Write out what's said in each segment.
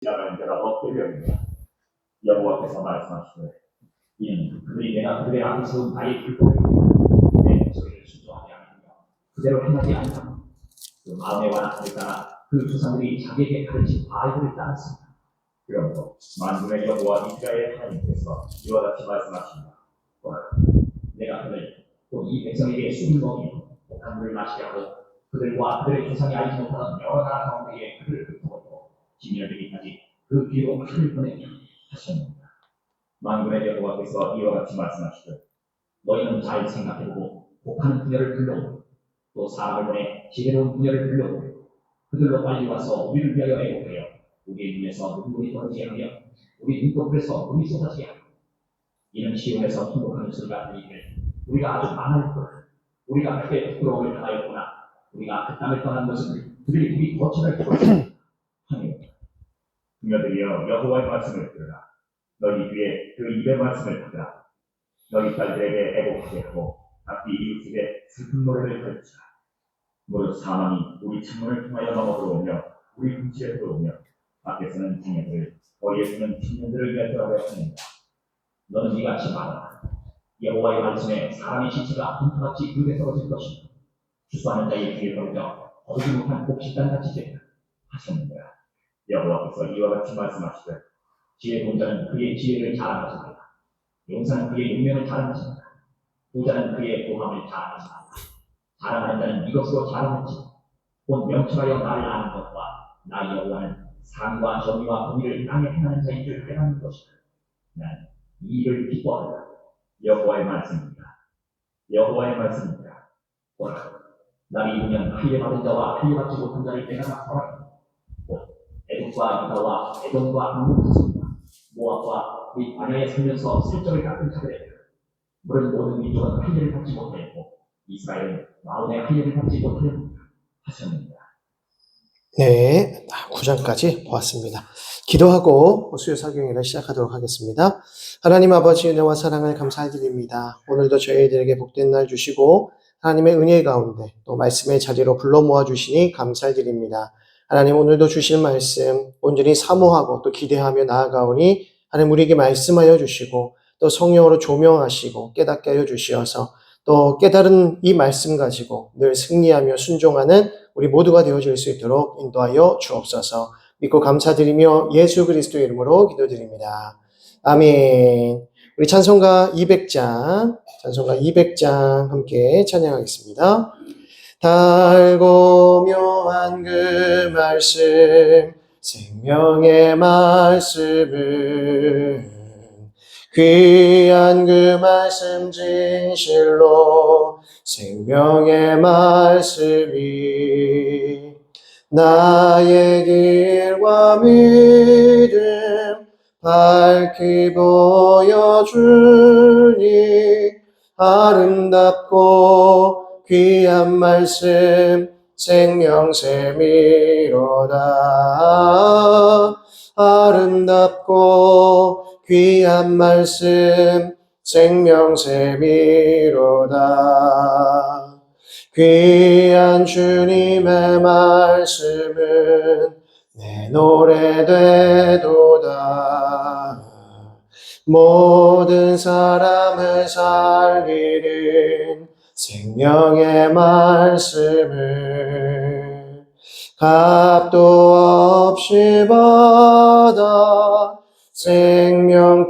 나가는 자가 없게 되었느니라. 여호와께서 말씀하시되 이는 그들이 내가 그들의 앞에 세운 나의 율법을 내 목소리를 순종하지 않으며 그대로 행하지 않으며 그 마음에 완악하게 따라 그 조상들이 자기에게 가르친 바알들을 따랐습니다. 그러므로 만군의 여호와 이스라엘 하나님께서 이와 같이 말씀하십니다. 내가 그들 또 이 백성에게 술을 먹이며 독한 물을 마시게 하고 그들과 그들의 조상이 알지 못하던 여러 나라 가운데에 그들을 흩어버리고 진멸되기까지 그 뒤로 칼을 보내며 하셨습니다. 만군의 여호와께서 이와 같이 말씀하시되 너희는 잘 생각해보고 독한 부녀를 불러오고 또 사람을 보내 지혜로운 부녀를 불러오고 그들로 빨리 와서 우리를 위하여 애곡하여 우리의 눈에서 눈물이 떨어지게 하며 우리 눈꺼풀에서 물이 쏟아지게 하고 이는 시온에서 통곡하는 소리가 들리기를 우리가 아주 많았구나 우리가 크게 부끄러움을 당하였구나 우리가 그 땅을 떠난 것은 그들이 우리 거처를 두었습니다. 하니라. 부녀들이여 여호와의 말씀을 들으라. 너희 귀에 그 입의 말씀을 듣으라. 너희 딸들에게 애곡하게 하고 앞뒤 이웃에게 슬픈 노래를 가르치라. 무릇 사망이 우리 창문을 통하여 넘어 들어오며 우리 궁지에 들어오며 밖에서는 자녀들을 거리에서는 청년들을 맺더라고 하는다. 너는 이같이 말하라. 여호와의 말씀에 사람의 시체가 분투같이 물에 떨어질 것이며 추수하는 자의 귀에 떨어져 거두지 못한 곡식단같이 되리라 하셨느니라. 여호와께서 이와 같이 말씀하시되 지혜로운 자는 그의 지혜를 자랑하지 말라. 용사는 그의 용명을 자랑하지 말라. 부자는 그의 고함을 자랑하지 말라. 자랑하는 자는 이것으로 자랑하지 곧 명철하여 나를 아는 것과 나 여호와는 상과 정의와 공의를 땅에 행하는 자인 줄 깨닫는 것이다. 난 이 일을 기뻐한다. 여호와의 말씀입니다. 여호와의 말씀입니다. 보라, 날이 이르면 할례받은 자와 할례받지 못한 자를 내가 나서라. 곧 애국과 유다와 에돔과 암몬 자손과 모압과 및 아냐에 살면서 실적을 깎은 자들에게 물은 모든 민족은 할례를 받지 못하였고 이스라엘은 마음의 할례를 받지 못하였느니라 하셨느니라. 네, 9장까지 보았습니다. 기도하고 수요 사경회를 시작하도록 하겠습니다. 하나님 아버지 은혜와 사랑을 감사드립니다. 오늘도 저희들에게 복된 날 주시고 하나님의 은혜 가운데 또 말씀의 자리로 불러 모아 주시니 감사드립니다. 하나님 오늘도 주실 말씀 온전히 사모하고 또 기대하며 나아가오니 하나님 우리에게 말씀하여 주시고 또 성령으로 조명하시고 깨닫게 하여 주시어서 또 깨달은 이 말씀 가지고 늘 승리하며 순종하는 우리 모두가 되어줄 수 있도록 인도하여 주옵소서. 믿고 감사드리며 예수 그리스도의 이름으로 기도드립니다. 아멘. 우리 찬송가 200장 함께 찬양하겠습니다. 달고 묘한 그 말씀 생명의 말씀을 귀한 그 말씀 진실로 생명의 말씀이 나의 길과 믿음 밝히 보여주니 아름답고 귀한 말씀 생명샘이로다. 아름답고 귀한 말씀 생명샘이로다. 귀한 주님의 말씀은 내 노래 되도다. 모든 사람을 살리는 생명의 말씀을 값도 없이 받아 생명길을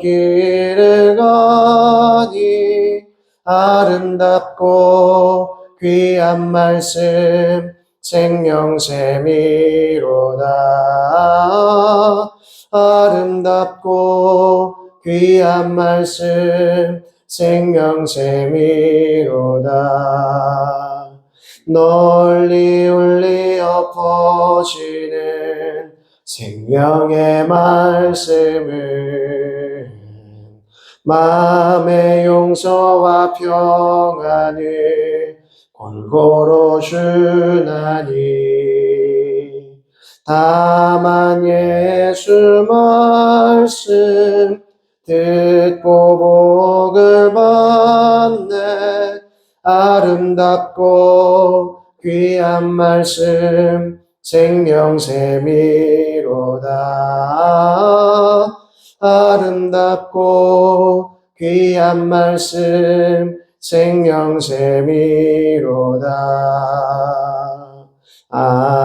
가니 아름답고 귀한 말씀 생명샘이로다. 아름답고 귀한 말씀 생명샘이로다. 널리 울리어 퍼지는 생명의 말씀을 마음의 용서와 평안을 골고루 주나니 다만 예수 말씀 듣고 복을 받네. 아름답고 귀한 말씀 생명샘이로다. 아름답고 귀한 말씀 생명샘이로다. 아멘.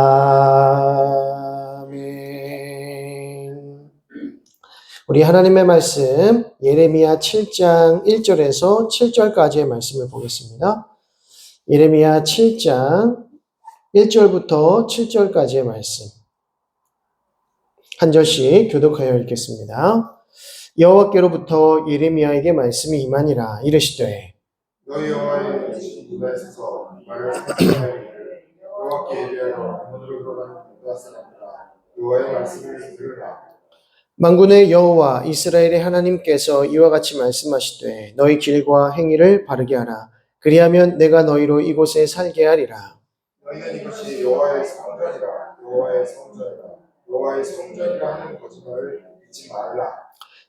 우리 하나님의 말씀 예레미야 7장 1절에서 7절까지의 말씀을 보겠습니다. 예레미야 7장 1절부터 7절까지의 말씀 한 절씩 교독하여 읽겠습니다. 여호와께로부터 예레미야에게 말씀이 임하니라. 이르시되 너희 여호와의 계신 유다에 서서 말을 선포하여 여호와께 예배하여 문으로 들어가는 유다 사람들아 여호와의 말씀을 들으라. 만군의 여호와 이스라엘의 하나님께서 이와 같이 말씀하시되 너희 길과 행위를 바르게 하라. 그리하면 내가 너희로 이곳에 살게 하리라. 너희는 이것이 여호와의 성전이라 여호와의 성전이라 여호와의 성전이라 하는 거짓말을 믿지 말라.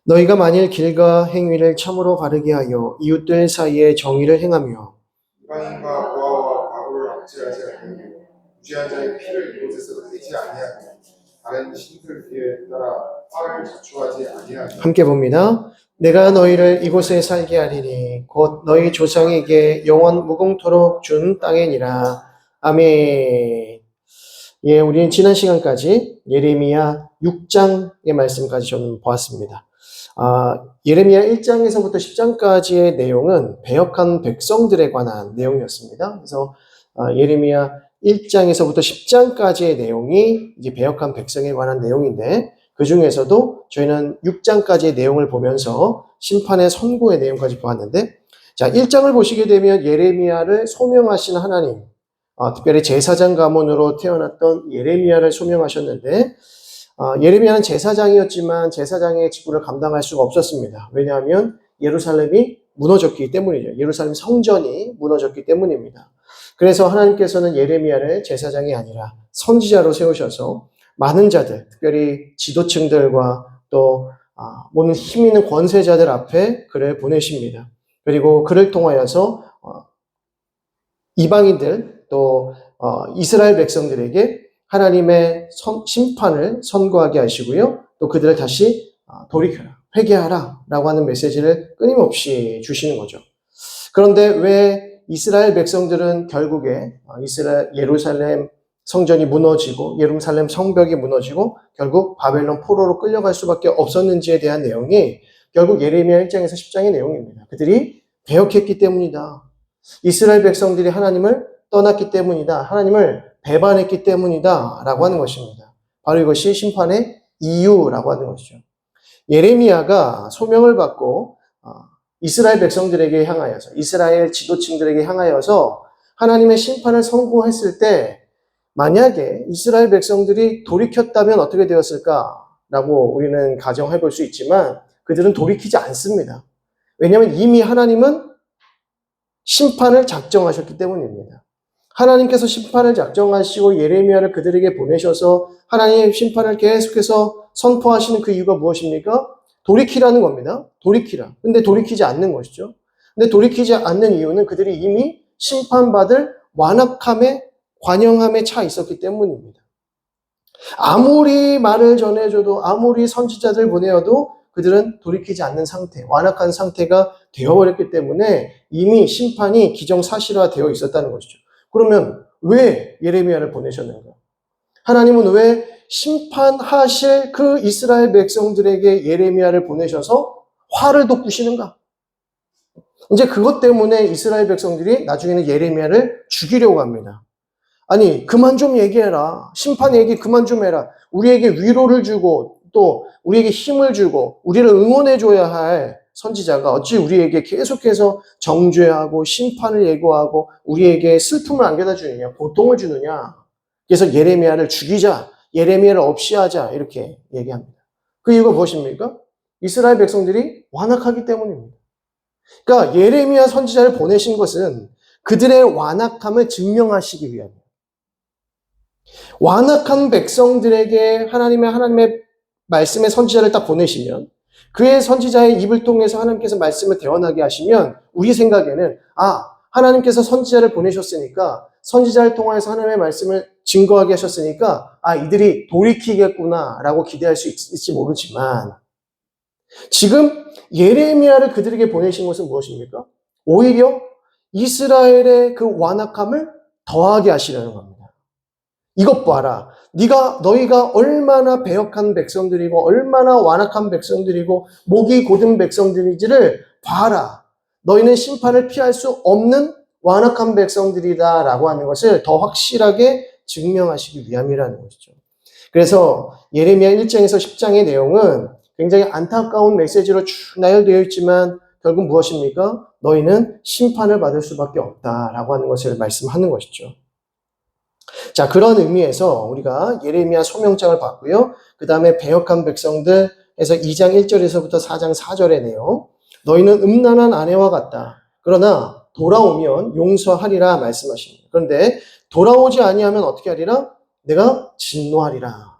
너희가 만일 길과 행위를 참으로 바르게 하여 이웃들 사이에 정의를 행하며 이방인과 고아와 과부를 압제하지 아니하며 무죄한 자의 피를 이곳에서 흘리지 아니하며 다른 신들 뒤에 따라 화를 자초하지 아니하며 함께 봅니다. 내가 너희를 이곳에 살게 하리니 곧 너희 조상에게 영원 무궁토록 준 땅이니라. 아멘. 예, 우리는 지난 시간까지 예레미야 6장의 말씀까지 저는 보았습니다. 예레미야 1장에서부터 10장까지의 내용은 배역한 백성들에 관한 내용이었습니다. 그래서 예레미야 1장에서부터 10장까지의 내용이 이제 배역한 백성에 관한 내용인데 그 중에서도 저희는 6장까지의 내용을 보면서 심판의 선고의 내용까지 보았는데 자, 1장을 보시게 되면 예레미야를 소명하신 하나님, 특별히 제사장 가문으로 태어났던 예레미야를 소명하셨는데 예레미야는 제사장이었지만 제사장의 직분을 감당할 수가 없었습니다. 왜냐하면 예루살렘이 무너졌기 때문이죠. 예루살렘 성전이 무너졌기 때문입니다. 그래서 하나님께서는 예레미야를 제사장이 아니라 선지자로 세우셔서 많은 자들, 특별히 지도층들과 또 모든 힘 있는 권세자들 앞에 그를 보내십니다. 그리고 그를 통하여서 이방인들 또 이스라엘 백성들에게 하나님의 심판을 선고하게 하시고요. 또 그들을 다시 돌이켜라, 회개하라 라고 하는 메시지를 끊임없이 주시는 거죠. 그런데 왜 이스라엘 백성들은 결국에 예루살렘 성전이 무너지고 예루살렘 성벽이 무너지고 결국 바벨론 포로로 끌려갈 수밖에 없었는지에 대한 내용이 결국 예레미야 1장에서 10장의 내용입니다. 그들이 배역했기 때문이다. 이스라엘 백성들이 하나님을 떠났기 때문이다. 하나님을 배반했기 때문이다 라고 하는 것입니다. 바로 이것이 심판의 이유라고 하는 것이죠. 예레미야가 소명을 받고 이스라엘 백성들에게 향하여서 이스라엘 지도층들에게 향하여서 하나님의 심판을 선고했을 때 만약에 이스라엘 백성들이 돌이켰다면 어떻게 되었을까라고 우리는 가정해 볼 수 있지만 그들은 돌이키지 않습니다. 왜냐하면 이미 하나님은 심판을 작정하셨기 때문입니다. 하나님께서 심판을 작정하시고 예레미야를 그들에게 보내셔서 하나님의 심판을 계속해서 선포하시는 그 이유가 무엇입니까? 돌이키라는 겁니다. 돌이키라. 근데 돌이키지 않는 것이죠. 근데 돌이키지 않는 이유는 그들이 이미 심판받을 완악함에 관영함에 차 있었기 때문입니다. 아무리 말을 전해줘도 아무리 선지자들 보내어도 그들은 돌이키지 않는 상태, 완악한 상태가 되어버렸기 때문에 이미 심판이 기정사실화되어 있었다는 것이죠. 그러면 왜 예레미야를 보내셨는가? 하나님은 왜 심판하실 그 이스라엘 백성들에게 예레미야를 보내셔서 화를 돋구시는가? 이제 그것 때문에 이스라엘 백성들이 나중에는 예레미야를 죽이려고 합니다. 아니, 그만 좀 얘기해라. 심판 얘기 그만 좀 해라. 우리에게 위로를 주고 또 우리에게 힘을 주고 우리를 응원해줘야 할 선지자가 어찌 우리에게 계속해서 정죄하고 심판을 예고하고 우리에게 슬픔을 안겨다 주느냐, 고통을 주느냐. 그래서 예레미야를 죽이자, 예레미야를 없이 하자 이렇게 얘기합니다. 그 이유가 무엇입니까? 이스라엘 백성들이 완악하기 때문입니다. 그러니까 예레미야 선지자를 보내신 것은 그들의 완악함을 증명하시기 위함입니다. 완악한 백성들에게 하나님의 말씀의 선지자를 딱 보내시면 그의 선지자의 입을 통해서 하나님께서 말씀을 대언하게 하시면 우리 생각에는 하나님께서 선지자를 보내셨으니까 선지자를 통해서 하나님의 말씀을 증거하게 하셨으니까 이들이 돌이키겠구나 라고 기대할 수 있을지 모르지만 지금 예레미야를 그들에게 보내신 것은 무엇입니까? 오히려 이스라엘의 그 완악함을 더하게 하시려는 겁니다. 이것 봐라. 너희가 얼마나 배역한 백성들이고 얼마나 완악한 백성들이고 목이 곧은 백성들인지를 봐라. 너희는 심판을 피할 수 없는 완악한 백성들이다 라고 하는 것을 더 확실하게 증명하시기 위함이라는 것이죠. 그래서 예레미야 1장에서 10장의 내용은 굉장히 안타까운 메시지로 쭉 나열되어 있지만 결국 무엇입니까? 너희는 심판을 받을 수밖에 없다라고 하는 것을 말씀하는 것이죠. 자, 그런 의미에서 우리가 예레미야 소명장을 봤고요. 그 다음에 배역한 백성들에서 2장 1절에서부터 4장 4절의 내용. 너희는 음란한 아내와 같다. 그러나 돌아오면 용서하리라 말씀하십니다. 그런데 돌아오지 아니하면 어떻게 하리라? 내가 진노하리라.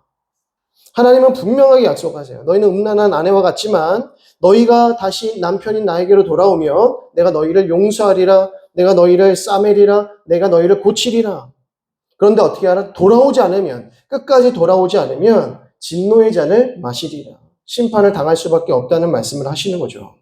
하나님은 분명하게 약속하세요. 너희는 음란한 아내와 같지만 너희가 다시 남편인 나에게로 돌아오면 내가 너희를 용서하리라. 내가 너희를 싸매리라. 내가 너희를 고치리라. 그런데 어떻게 하라? 돌아오지 않으면, 끝까지 돌아오지 않으면 진노의 잔을 마시리라. 심판을 당할 수밖에 없다는 말씀을 하시는 거죠.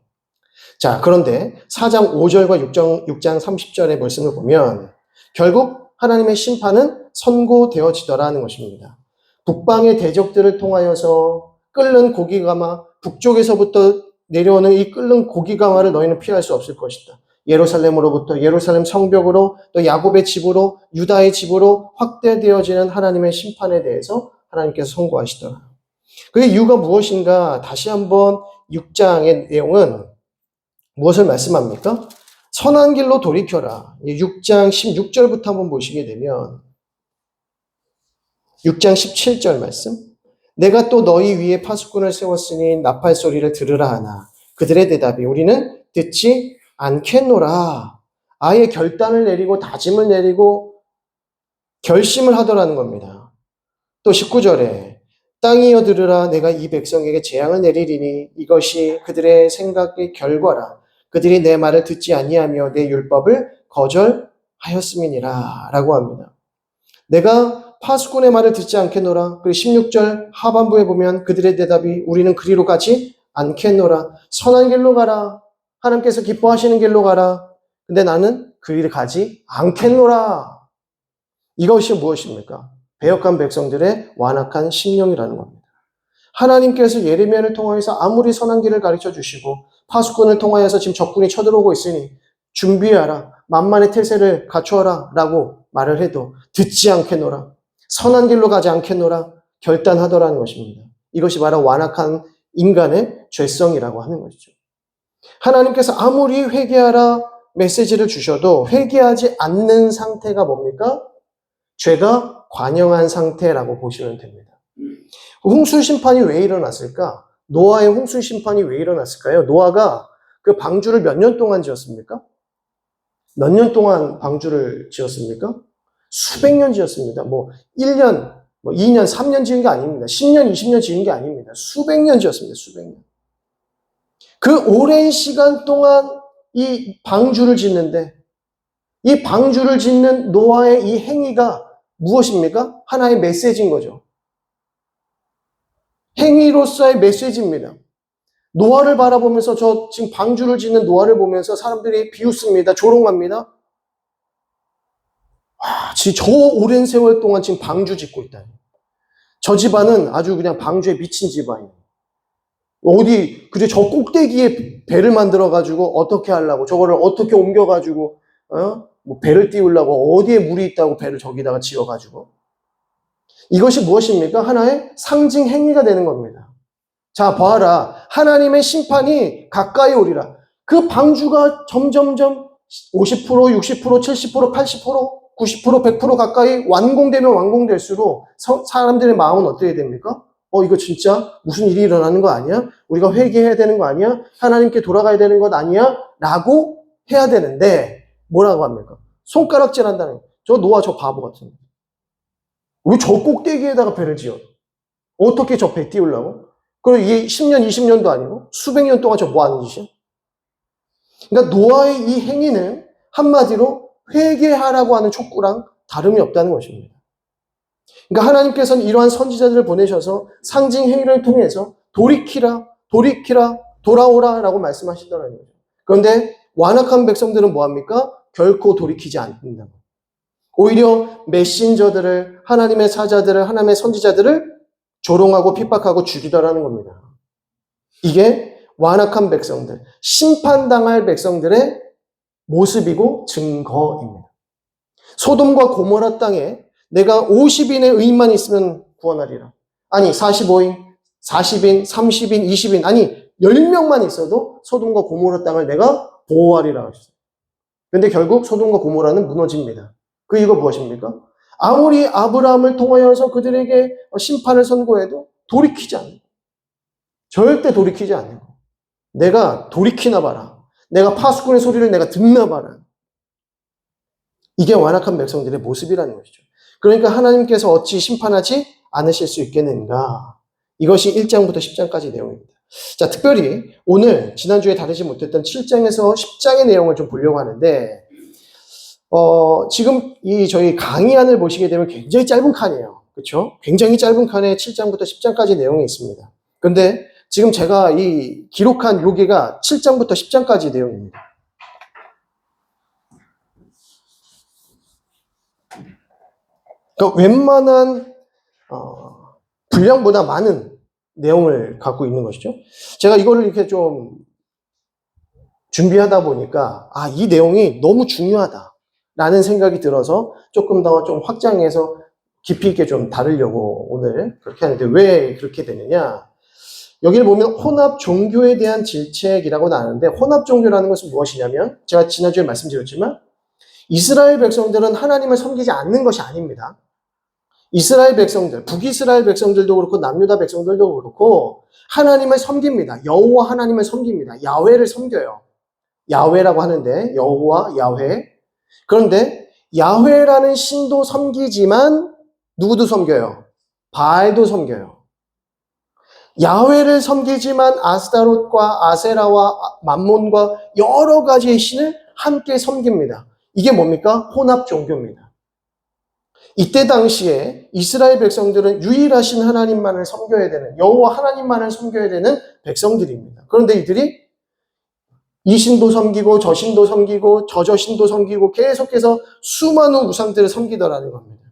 자, 그런데 4장 5절과 6장 30절의 말씀을 보면 결국 하나님의 심판은 선고되어지더라는 것입니다. 북방의 대적들을 통하여서 끓는 고기가마, 북쪽에서부터 내려오는 이 끓는 고기가마를 너희는 피할 수 없을 것이다. 예루살렘으로부터 예루살렘 성벽으로 또 야곱의 집으로 유다의 집으로 확대되어지는 하나님의 심판에 대해서 하나님께서 선고하시더라. 그 이유가 무엇인가? 다시 한번 6장의 내용은 무엇을 말씀합니까? 선한 길로 돌이켜라. 6장 16절부터 한번 보시게 되면 6장 17절 말씀. 내가 또 너희 위에 파수꾼을 세웠으니 나팔 소리를 들으라 하나 그들의 대답이 우리는 듣지 않겠노라. 아예 결단을 내리고 다짐을 내리고 결심을 하더라는 겁니다. 또 19절에 땅이여 들으라 내가 이 백성에게 재앙을 내리리니 이것이 그들의 생각의 결과라. 그들이 내 말을 듣지 아니하며 내 율법을 거절하였음이니라 라고 합니다. 내가 파수꾼의 말을 듣지 않겠노라. 그리고 16절 하반부에 보면 그들의 대답이 우리는 그리로 가지 않겠노라. 선한 길로 가라. 하나님께서 기뻐하시는 길로 가라. 근데 나는 그 길을 가지 않겠노라. 이것이 무엇입니까? 배역한 백성들의 완악한 심령이라는 겁니다. 하나님께서 예레미야를 통하여서 아무리 선한 길을 가르쳐 주시고 파수꾼을 통하여서 지금 적군이 쳐들어오고 있으니 준비하라. 만만의 태세를 갖추어라 라고 말을 해도 듣지 않겠노라. 선한 길로 가지 않겠노라. 결단하더라는 것입니다. 이것이 바로 완악한 인간의 죄성이라고 하는 것이죠. 하나님께서 아무리 회개하라 메시지를 주셔도 회개하지 않는 상태가 뭡니까? 죄가 관영한 상태라고 보시면 됩니다. 홍수 심판이 왜 일어났을까? 노아의 홍수 심판이 왜 일어났을까요? 노아가 그 방주를 몇 년 동안 지었습니까? 몇 년 동안 방주를 지었습니까? 수백 년 지었습니다. 1년, 2년, 3년 지은 게 아닙니다. 10년, 20년 지은 게 아닙니다. 수백 년 지었습니다. 수백 년. 그 오랜 시간 동안 이 방주를 짓는데 이 방주를 짓는 노아의 이 행위가 무엇입니까? 하나의 메시지인 거죠. 행위로서의 메시지입니다. 노아를 바라보면서 저 지금 방주를 짓는 노아를 보면서 사람들이 비웃습니다. 조롱합니다. 저 오랜 세월 동안 지금 방주 짓고 있다니. 저 집안은 아주 그냥 방주에 미친 집안이에요. 그래, 저 꼭대기에 배를 만들어가지고 어떻게 하려고, 저거를 어떻게 옮겨가지고, 배를 띄우려고, 어디에 물이 있다고 배를 저기다가 지어가지고. 이것이 무엇입니까? 하나의 상징 행위가 되는 겁니다. 자, 봐라. 하나님의 심판이 가까이 오리라. 그 방주가 점점점 50%, 60%, 70%, 80%, 90%, 100% 가까이 완공되면 완공될수록 사람들의 마음은 어떻게 됩니까? 이거 진짜 무슨 일이 일어나는 거 아니야? 우리가 회개해야 되는 거 아니야? 하나님께 돌아가야 되는 것 아니야? 라고 해야 되는데 뭐라고 합니까? 손가락질 한다는 거예요. 저 노아 저 바보 같은 거. 왜 저 꼭대기에다가 배를 지어? 어떻게 저 배 띄우려고? 그리고 이게 10년, 20년도 아니고 수백 년 동안 저 뭐 하는 짓이야? 그러니까 노아의 이 행위는 한마디로 회개하라고 하는 촉구랑 다름이 없다는 것입니다. 그러니까 하나님께서는 이러한 선지자들을 보내셔서 상징 행위를 통해서 돌이키라, 돌이키라, 돌아오라 라고 말씀하시더라는 거죠. 그런데 완악한 백성들은 뭐합니까? 결코 돌이키지 않는다. 오히려 메신저들을, 하나님의 사자들을, 하나님의 선지자들을 조롱하고 핍박하고 죽이더라는 겁니다. 이게 완악한 백성들, 심판당할 백성들의 모습이고 증거입니다. 소돔과 고모라 땅에 내가 50인의 의인만 있으면 구원하리라. 아니 45인, 40인, 30인, 20인, 아니 10명만 있어도 소돔과 고모라 땅을 내가 보호하리라 하셨어요. 그런데 결국 소돔과 고모라는 무너집니다. 그 이유가 무엇입니까? 아무리 아브라함을 통하여서 그들에게 심판을 선고해도 돌이키지 않는 거예요. 절대 돌이키지 않는 거예요. 내가 돌이키나 봐라. 내가 파수꾼의 소리를 내가 듣나 봐라. 이게 완악한 백성들의 모습이라는 것이죠. 그러니까 하나님께서 어찌 심판하지 않으실 수 있겠는가? 이것이 1장부터 10장까지 내용입니다. 자, 특별히 오늘 지난주에 다루지 못했던 7장에서 10장의 내용을 좀 보려고 하는데 지금 이 저희 강의안을 보시게 되면 굉장히 짧은 칸이에요. 그렇죠? 굉장히 짧은 칸에 7장부터 10장까지 내용이 있습니다. 그런데 지금 제가 이 기록한 요기가 7장부터 10장까지 내용입니다. 그러니까 웬만한 분량보다 많은 내용을 갖고 있는 것이죠. 제가 이거를 이렇게 좀 준비하다 보니까 이 내용이 너무 중요하다라는 생각이 들어서 조금 더 좀 확장해서 깊이 있게 좀 다루려고 오늘 그렇게 하는데 왜 그렇게 되느냐? 여기를 보면 혼합 종교에 대한 질책이라고 나오는데 혼합 종교라는 것은 무엇이냐면 제가 지난주에 말씀드렸지만 이스라엘 백성들은 하나님을 섬기지 않는 것이 아닙니다. 이스라엘 백성들, 북이스라엘 백성들도 그렇고 남유다 백성들도 그렇고 하나님을 섬깁니다. 여호와 하나님을 섬깁니다. 야훼를 섬겨요. 야훼라고 하는데 여호와, 야훼. 그런데 야훼라는 신도 섬기지만 누구도 섬겨요? 바알도 섬겨요. 야훼를 섬기지만 아스타롯과 아세라와 맘몬과 여러 가지의 신을 함께 섬깁니다. 이게 뭡니까? 혼합 종교입니다. 이때 당시에 이스라엘 백성들은 유일하신 하나님만을 섬겨야 되는, 여호와 하나님만을 섬겨야 되는 백성들입니다. 그런데 이들이 이 신도 섬기고 저 신도 섬기고 저 신도 섬기고 계속해서 수많은 우상들을 섬기더라는 겁니다.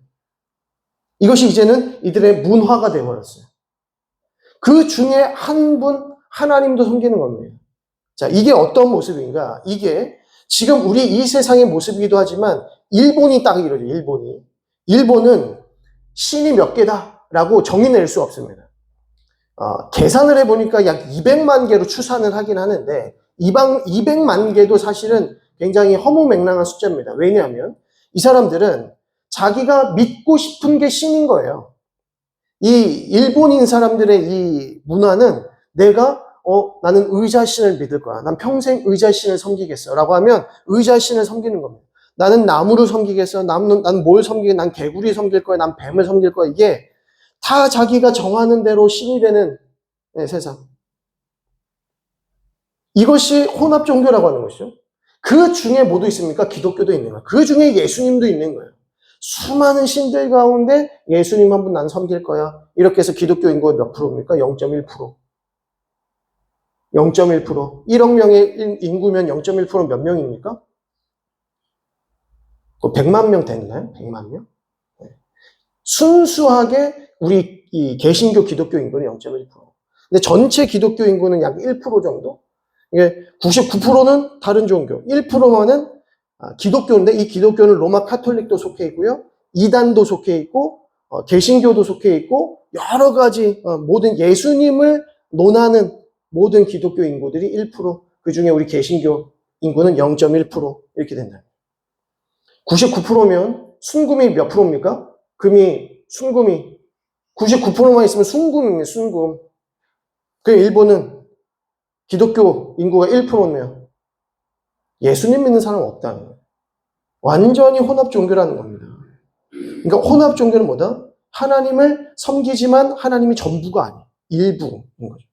이것이 이제는 이들의 문화가 되어버렸어요. 그 중에 한 분 하나님도 섬기는 겁니다. 자, 이게 어떤 모습인가? 이게 지금 우리 이 세상의 모습이기도 하지만 일본이 딱 이러죠. 일본은 신이 몇 개다라고 정의낼 수 없습니다. 계산을 해보니까 약 200만 개로 추산을 하긴 하는데 200만 개도 사실은 굉장히 허무맹랑한 숫자입니다. 왜냐하면 이 사람들은 자기가 믿고 싶은 게 신인 거예요. 이 일본인 사람들의 이 문화는 내가 나는 의자신을 믿을 거야. 난 평생 의자신을 섬기겠어. 라고 하면 의자신을 섬기는 겁니다. 나는 나무를 섬기겠어. 나는 뭘 섬기겠어. 난 개구리 섬길 거야. 난 뱀을 섬길 거야. 이게 다 자기가 정하는 대로 신이 되는 세상. 이것이 혼합 종교라고 하는 것이죠. 그 중에 뭐도 있습니까? 기독교도 있는 거예요. 그 중에 예수님도 있는 거예요. 수많은 신들 가운데 예수님 한 분 난 섬길 거야. 이렇게 해서 기독교 인구가 몇 프로입니까? 0.1%. 0.1%. 1억 명의 인구면 0.1%는 몇 명입니까? 100만 명 됐나요? 100만 명? 네. 순수하게 우리 이 개신교 기독교 인구는 0.1%. 근데 전체 기독교 인구는 약 1% 정도? 이게 99%는 다른 종교, 1%만은 기독교인데 이 기독교는 로마 카톨릭도 속해 있고요. 이단도 속해 있고 개신교도 속해 있고 여러 가지 모든 예수님을 논하는 모든 기독교 인구들이 1%, 그중에 우리 개신교 인구는 0.1% 이렇게 된다. 99%면 순금이 몇 프로입니까? 순금이 99%만 있으면 순금입니다. 순금. 그 일본은 기독교 인구가 1%면 예수님 믿는 사람은 없다는 거예요. 완전히 혼합 종교라는 겁니다. 그러니까 혼합 종교는 뭐다? 하나님을 섬기지만 하나님이 전부가 아니에요. 일부인 거죠.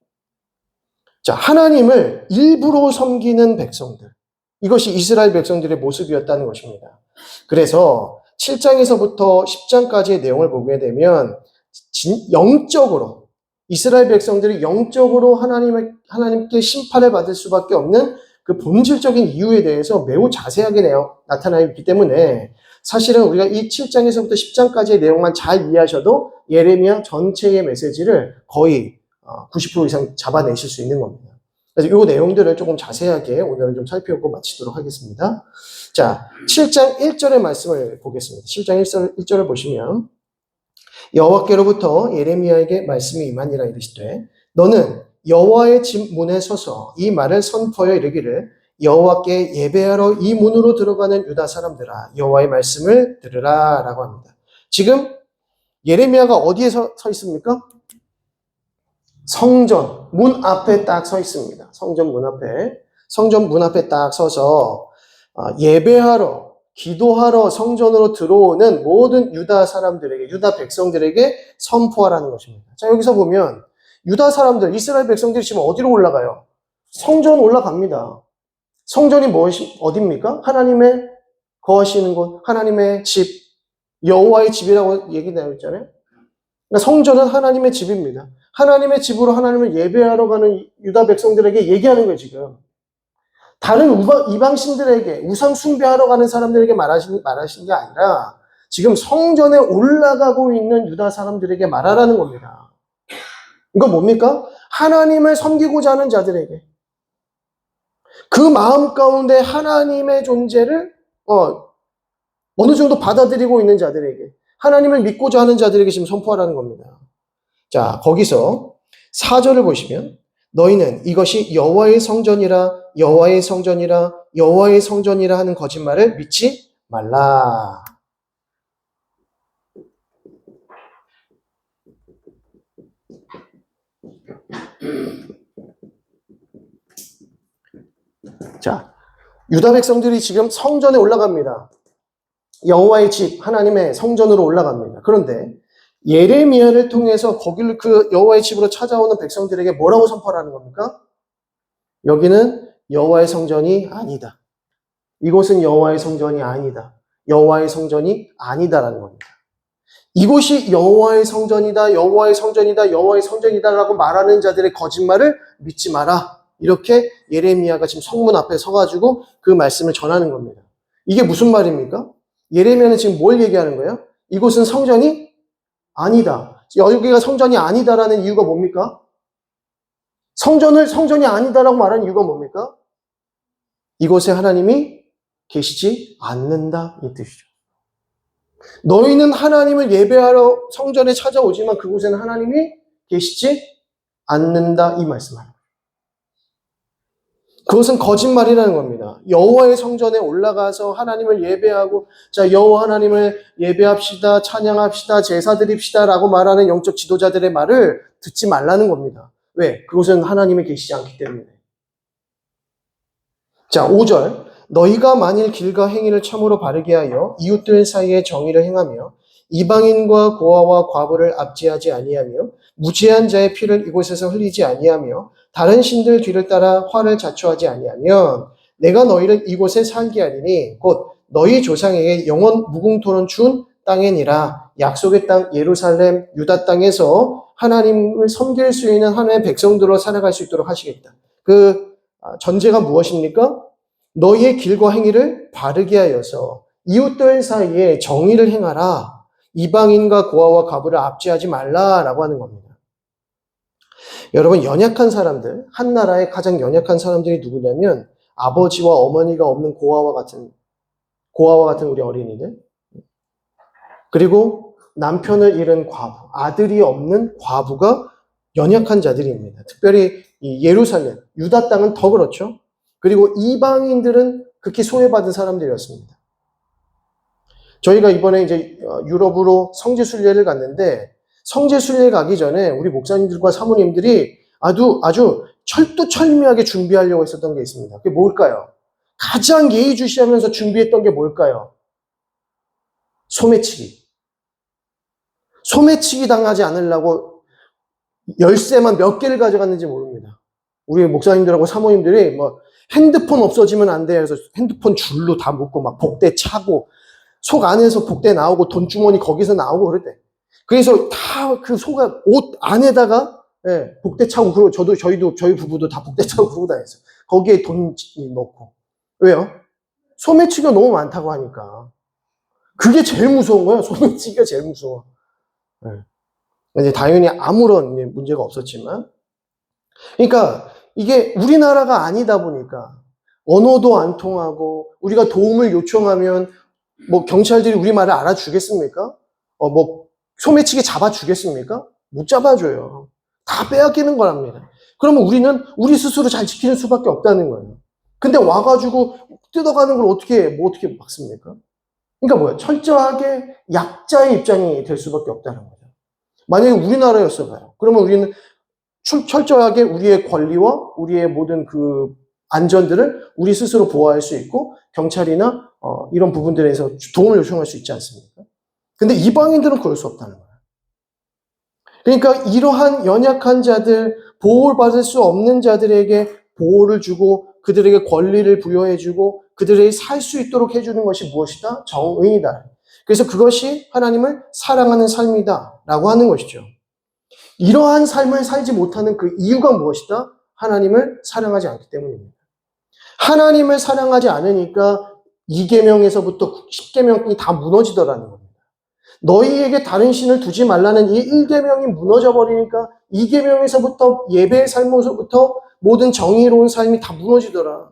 자, 하나님을 일부로 섬기는 백성들. 이것이 이스라엘 백성들의 모습이었다는 것입니다. 그래서 7장에서부터 10장까지의 내용을 보게 되면 영적으로 이스라엘 백성들이 영적으로 하나님께 심판을 받을 수밖에 없는 그 본질적인 이유에 대해서 매우 자세하게 나타나 있기 때문에 사실은 우리가 이 7장에서부터 10장까지의 내용만 잘 이해하셔도 예레미야 전체의 메시지를 거의 90% 이상 잡아내실 수 있는 겁니다. 그래서 이 내용들을 조금 자세하게 오늘은 좀 살펴보고 마치도록 하겠습니다. 자, 7장 1절의 말씀을 보겠습니다. 7장 1절을 보시면 여호와께로부터 예레미야에게 말씀이 임하니라 이르시되 너는 여호와의 집 문에 서서 이 말을 선포하여 이르기를 여호와께 예배하러 이 문으로 들어가는 유다 사람들아 여호와의 말씀을 들으라 라고 합니다. 지금 예레미야가 어디에 서 있습니까? 성전 문 앞에 딱 서 있습니다. 성전 문 앞에 딱 서서 예배하러 기도하러 성전으로 들어오는 모든 유다 사람들에게, 유다 백성들에게 선포하라는 것입니다. 자, 여기서 보면 유다 사람들, 이스라엘 백성들이 지금 어디로 올라가요? 성전 올라갑니다. 성전이 어디입니까? 하나님의 거하시는 곳, 하나님의 집, 여호와의 집이라고 얘기 나와 있잖아요. 그러니까 성전은 하나님의 집입니다. 하나님의 집으로 하나님을 예배하러 가는 유다 백성들에게 얘기하는 거예요, 지금. 다른 이방신들에게 우상 숭배하러 가는 사람들에게 말하신 게 아니라 지금 성전에 올라가고 있는 유다 사람들에게 말하라는 겁니다. 이건 뭡니까? 하나님을 섬기고자 하는 자들에게 그 마음 가운데 하나님의 존재를 어느 정도 받아들이고 있는 자들에게 하나님을 믿고자 하는 자들에게 지금 선포하라는 겁니다. 자, 거기서 4절을 보시면 너희는 이것이 여호와의 성전이라 여호와의 성전이라 여호와의 성전이라 하는 거짓말을 믿지 말라. 자, 유다 백성들이 지금 성전에 올라갑니다. 여호와의 집, 하나님의 성전으로 올라갑니다. 그런데 예레미야를 통해서 거기를 그 여호와의 집으로 찾아오는 백성들에게 뭐라고 선포하라는 겁니까? 여기는 여호와의 성전이 아니다. 이곳은 여호와의 성전이 아니다. 여호와의 성전이 아니다라는 겁니다. 이곳이 여호와의 성전이다, 여호와의 성전이다, 여호와의 성전이다라고 말하는 자들의 거짓말을 믿지 마라. 이렇게 예레미야가 지금 성문 앞에 서가지고 그 말씀을 전하는 겁니다. 이게 무슨 말입니까? 예레미야는 지금 뭘 얘기하는 거예요? 이곳은 성전이 아니다. 여기가 성전이 아니다라는 이유가 뭡니까? 성전이 아니다라고 말하는 이유가 뭡니까? 이곳에 하나님이 계시지 않는다 이 뜻이죠. 너희는 하나님을 예배하러 성전에 찾아오지만 그곳에는 하나님이 계시지 않는다 이 말씀입니다. 그것은 거짓말이라는 겁니다. 여호와의 성전에 올라가서 하나님을 예배하고 자 여호와 하나님을 예배합시다, 찬양합시다, 제사 드립시다 라고 말하는 영적 지도자들의 말을 듣지 말라는 겁니다. 왜? 그곳은 하나님이 계시지 않기 때문에. 자 5절 너희가 만일 길과 행위를 참으로 바르게 하여 이웃들 사이에 정의를 행하며 이방인과 고아와 과부를 압제하지 아니하며 무죄한 자의 피를 이곳에서 흘리지 아니하며 다른 신들 뒤를 따라 화를 자초하지 아니하면 내가 너희를 이곳에 살게 하리니 곧 너희 조상에게 영원 무궁토론 준 땅이니라. 약속의 땅 예루살렘 유다 땅에서 하나님을 섬길 수 있는 하나님의 백성들로 살아갈 수 있도록 하시겠다. 그 전제가 무엇입니까? 너희의 길과 행위를 바르게 하여서 이웃들 사이에 정의를 행하라. 이방인과 고아와 과부를 압제하지 말라라고 하는 겁니다. 여러분 연약한 사람들, 한 나라의 가장 연약한 사람들이 누구냐면 아버지와 어머니가 없는 고아와 같은 우리 어린이들, 그리고 남편을 잃은 과부, 아들이 없는 과부가 연약한 자들입니다. 특별히 이 예루살렘, 유다 땅은 더 그렇죠. 그리고 이방인들은 극히 소외받은 사람들이었습니다. 저희가 이번에 이제 유럽으로 성지 순례를 갔는데 성지 순례 가기 전에 우리 목사님들과 사모님들이 아주 철두철미하게 준비하려고 했었던 게 있습니다. 그게 뭘까요? 가장 예의주시하면서 준비했던 게 뭘까요? 소매치기. 소매치기 당하지 않으려고 열쇠만 몇 개를 가져갔는지 모릅니다. 우리 목사님들하고 사모님들이 뭐 핸드폰 없어지면 안 돼 해서 핸드폰 줄로 다 묶고 막 복대 차고 속 안에서 복대 나오고 돈주머니 거기서 나오고 그랬대. 그래서 다 그 옷 안에다가 예, 복대 차고, 그리고 저희 부부도 다 복대 차고 그러고 다녔어요. 거기에 돈 넣고. 왜요? 소매치기가 너무 많다고 하니까. 그게 제일 무서운 거예요. 소매치기가 제일 무서워. 예. 이제 당연히 아무런 문제가 없었지만. 그러니까 이게 우리나라가 아니다 보니까 언어도 안 통하고 우리가 도움을 요청하면 뭐 경찰들이 우리 말을 알아주겠습니까? 뭐 소매치기 잡아주겠습니까? 못 잡아줘요. 다 빼앗기는 거랍니다. 그러면 우리는 우리 스스로 잘 지키는 수밖에 없다는 거예요. 근데 와가지고 뜯어가는 걸 어떻게 막습니까? 그러니까 뭐야? 철저하게 약자의 입장이 될 수밖에 없다는 거죠. 만약에 우리나라였어 봐요. 그러면 우리는 철저하게 우리의 권리와 우리의 모든 그 안전들을 우리 스스로 보호할 수 있고 경찰이나 이런 부분들에서 도움을 요청할 수 있지 않습니까? 근데 이방인들은 그럴 수 없다는 거예요. 그러니까 이러한 연약한 자들, 보호를 받을 수 없는 자들에게 보호를 주고 그들에게 권리를 부여해주고 그들에게 살 수 있도록 해주는 것이 무엇이다? 정의이다. 그래서 그것이 하나님을 사랑하는 삶이다 라고 하는 것이죠. 이러한 삶을 살지 못하는 그 이유가 무엇이다? 하나님을 사랑하지 않기 때문입니다. 하나님을 사랑하지 않으니까 2계명에서부터 10계명이 다 무너지더라는 겁니다. 너희에게 다른 신을 두지 말라는 이 1계명이 무너져 버리니까 2계명에서부터 예배의 삶에서부터 모든 정의로운 삶이 다 무너지더라.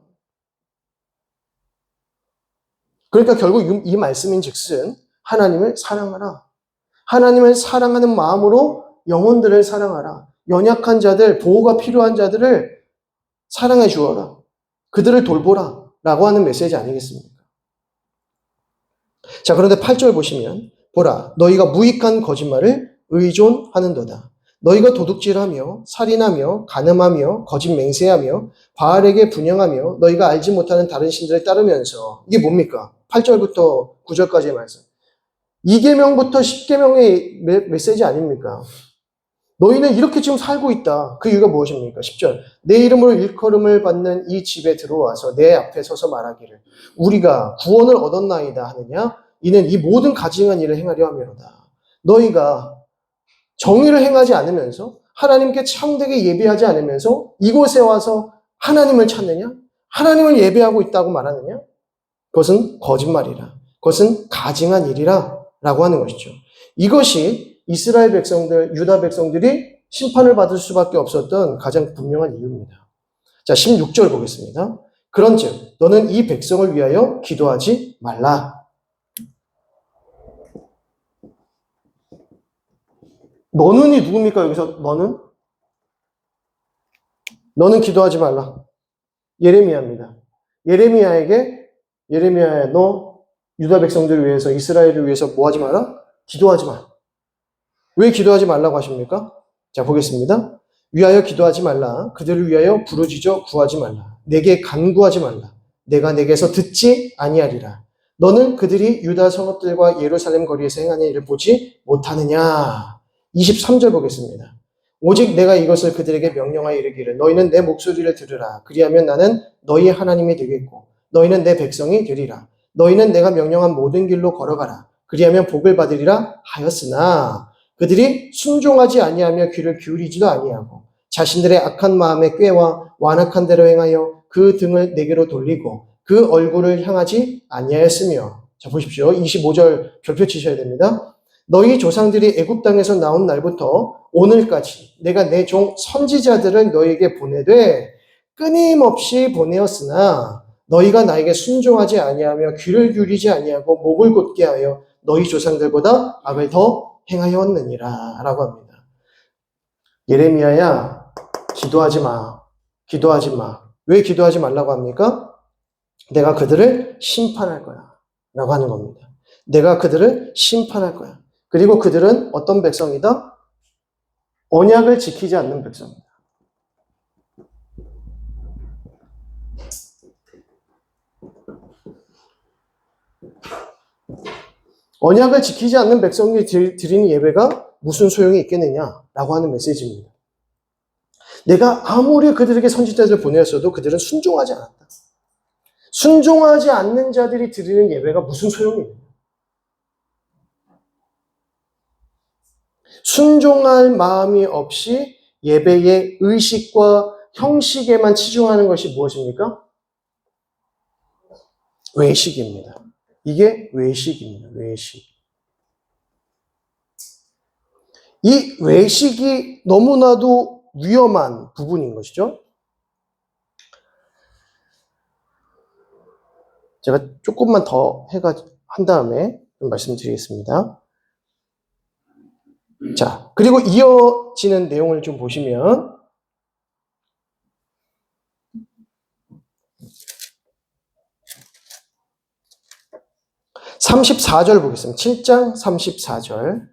그러니까 결국 이 말씀인 즉슨 하나님을 사랑하라. 하나님을 사랑하는 마음으로 영혼들을 사랑하라. 연약한 자들, 보호가 필요한 자들을 사랑해 주어라. 그들을 돌보라. 라고 하는 메시지 아니겠습니까? 자, 그런데 8절 보시면 보라, 너희가 무익한 거짓말을 의존하는도다. 너희가 도둑질하며 살인하며 간음하며 거짓 맹세하며 바알에게 분향하며 너희가 알지 못하는 다른 신들을 따르면서 이게 뭡니까? 8절부터 9절까지의 말씀. 2계명부터 10계명의 메시지 아닙니까? 너희는 이렇게 지금 살고 있다. 그 이유가 무엇입니까? 10절. 내 이름으로 일컬음을 받는 이 집에 들어와서 내 앞에 서서 말하기를 우리가 구원을 얻었나이다 하느냐? 이는 이 모든 가증한 일을 행하려 함이로다. 너희가 정의를 행하지 않으면서 하나님께 참되게 예배하지 않으면서 이곳에 와서 하나님을 찾느냐? 하나님을 예배하고 있다고 말하느냐? 그것은 거짓말이라. 그것은 가증한 일이라 라고 하는 것이죠. 이것이 이스라엘 백성들, 유다 백성들이 심판을 받을 수밖에 없었던 가장 분명한 이유입니다. 자, 16절 보겠습니다. 그런즉 너는 이 백성을 위하여 기도하지 말라. 너는이 누굽니까? 여기서 너는? 너는 기도하지 말라. 예레미야입니다. 예레미야야 너 유다 백성들을 위해서 이스라엘을 위해서 뭐 하지 마라? 기도하지 마. 왜 기도하지 말라고 하십니까? 자, 보겠습니다. 위하여 기도하지 말라. 그들을 위하여 부르짖어 구하지 말라. 내게 간구하지 말라. 내가 내게서 듣지 아니하리라. 너는 그들이 유다 성읍들과 예루살렘 거리에서 행하는 일을 보지 못하느냐. 23절 보겠습니다. 오직 내가 이것을 그들에게 명령하여 이르기를 너희는 내 목소리를 들으라. 그리하면 나는 너희의 하나님이 되겠고 너희는 내 백성이 되리라. 너희는 내가 명령한 모든 길로 걸어가라. 그리하면 복을 받으리라 하였으나 그들이 순종하지 아니하며 귀를 기울이지도 아니하고 자신들의 악한 마음에 꾀와 완악한 대로 행하여 그 등을 내게로 돌리고 그 얼굴을 향하지 아니하였으며. 자, 보십시오. 25절 별표 치셔야 됩니다. 너희 조상들이 애굽 땅에서 나온 날부터 오늘까지 내가 내 종 선지자들을 너희에게 보내되 끊임없이 보내었으나 너희가 나에게 순종하지 아니하며 귀를 기울이지 아니하고 목을 곧게 하여 너희 조상들보다 악을 더 행하였느니라 라고 합니다. 예레미야야, 기도하지 마. 기도하지 마. 왜 기도하지 말라고 합니까? 내가 그들을 심판할 거야 라고 하는 겁니다. 내가 그들을 심판할 거야. 그리고 그들은 어떤 백성이다? 언약을 지키지 않는 백성이다. 언약을 지키지 않는 백성이 드리는 예배가 무슨 소용이 있겠느냐라고 하는 메시지입니다. 내가 아무리 그들에게 선지자들을 보내었어도 그들은 순종하지 않았다. 순종하지 않는 자들이 드리는 예배가 무슨 소용이 있느냐. 순종할 마음이 없이 예배의 의식과 형식에만 치중하는 것이 무엇입니까? 외식입니다. 이게 외식입니다. 외식. 이 외식이 너무나도 위험한 부분인 것이죠. 제가 조금만 더 한 다음에 좀 말씀드리겠습니다. 자, 그리고 이어지는 내용을 좀 보시면 34절 보겠습니다. 7장 34절.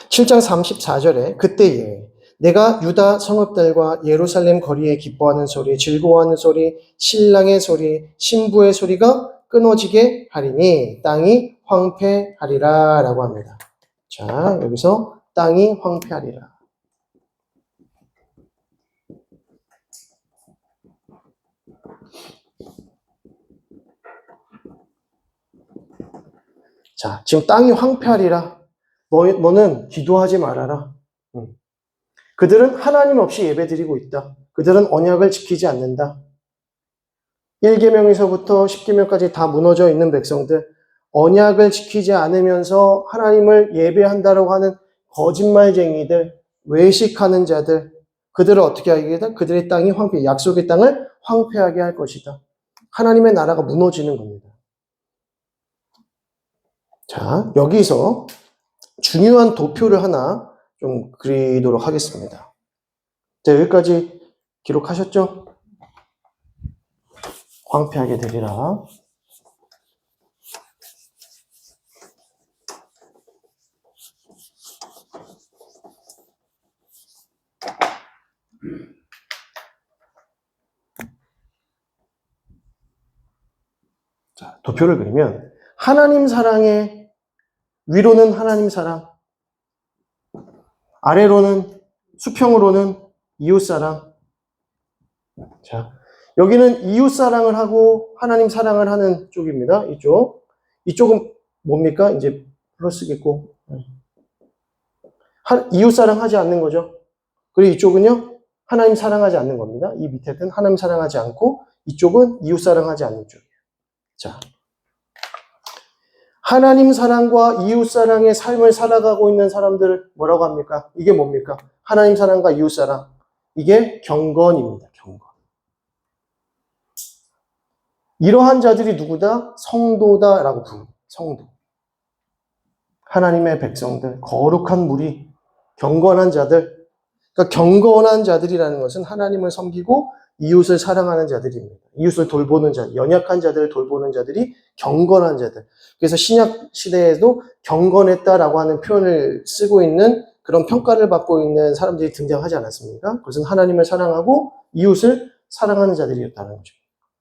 7장 34절에 그때에 내가 유다 성읍들과 예루살렘 거리에 기뻐하는 소리, 즐거워하는 소리, 신랑의 소리, 신부의 소리가 끊어지게 하리니 땅이 황폐하리라 라고 합니다. 자, 여기서 땅이 황폐하리라. 자, 지금 땅이 황폐하리라. 너는 기도하지 말아라. 그들은 하나님 없이 예배드리고 있다. 그들은 언약을 지키지 않는다. 1계명에서부터 10계명까지 다 무너져 있는 백성들, 언약을 지키지 않으면서 하나님을 예배한다라고 하는 거짓말쟁이들, 외식하는 자들, 그들을 어떻게 하게 돼? 그들의 땅이 약속의 땅을 황폐하게 할 것이다. 하나님의 나라가 무너지는 겁니다. 자, 여기서 중요한 도표를 하나 좀 그리도록 하겠습니다. 자, 여기까지 기록하셨죠? 황폐하게 되리라. 자, 도표를 그리면 하나님 사랑의 위로는 하나님 사랑, 아래로는 수평으로는 이웃 사랑. 자, 여기는 이웃 사랑을 하고 하나님 사랑을 하는 쪽입니다. 이쪽은 뭡니까? 이제 플러스겠고 이웃 사랑하지 않는 거죠. 그리고 이쪽은요 하나님 사랑하지 않는 겁니다. 이 밑에는 하나님 사랑하지 않고 이쪽은 이웃 사랑하지 않는 쪽이에요. 자, 하나님 사랑과 이웃 사랑의 삶을 살아가고 있는 사람들 뭐라고 합니까? 이게 뭡니까? 하나님 사랑과 이웃 사랑. 이게 경건입니다. 경건. 이러한 자들이 누구다? 성도다라고 부릅니다. 성도. 하나님의 백성들, 거룩한 무리, 경건한 자들. 그러니까 경건한 자들이라는 것은 하나님을 섬기고 이웃을 사랑하는 자들입니다. 이웃을 돌보는 자, 연약한 자들을 돌보는 자들이 경건한 자들. 그래서 신약 시대에도 경건했다라고 하는 표현을 쓰고 있는 그런 평가를 받고 있는 사람들이 등장하지 않았습니까? 그것은 하나님을 사랑하고 이웃을 사랑하는 자들이었다는 거죠.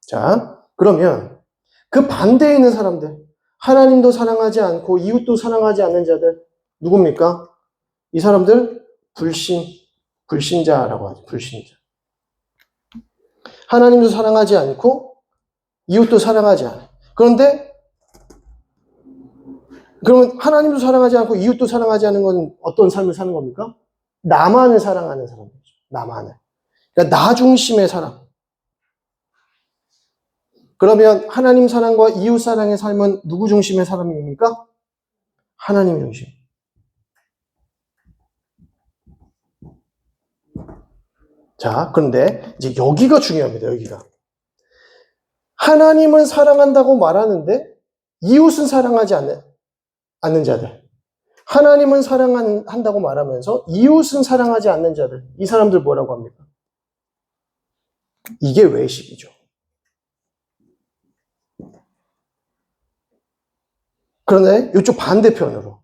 자, 그러면 그 반대에 있는 사람들, 하나님도 사랑하지 않고 이웃도 사랑하지 않는 자들, 누굽니까? 이 사람들 불신자라고 하죠. 불신자. 하나님도 사랑하지 않고 이웃도 사랑하지 않아요. 그런데 그러면 하나님도 사랑하지 않고 이웃도 사랑하지 않는 건 어떤 삶을 사는 겁니까? 나만을 사랑하는 사람이죠. 나만을. 그러니까 나 중심의 사랑. 그러면 하나님 사랑과 이웃 사랑의 삶은 누구 중심의 사람입니까? 하나님 중심. 자, 그런데 이제 여기가 중요합니다. 여기가. 하나님은 사랑한다고 말하는데 이웃은 사랑하지 않는 자들. 하나님은 사랑한다고 말하면서 이웃은 사랑하지 않는 자들. 이 사람들 뭐라고 합니까? 이게 외식이죠. 그런데 이쪽 반대편으로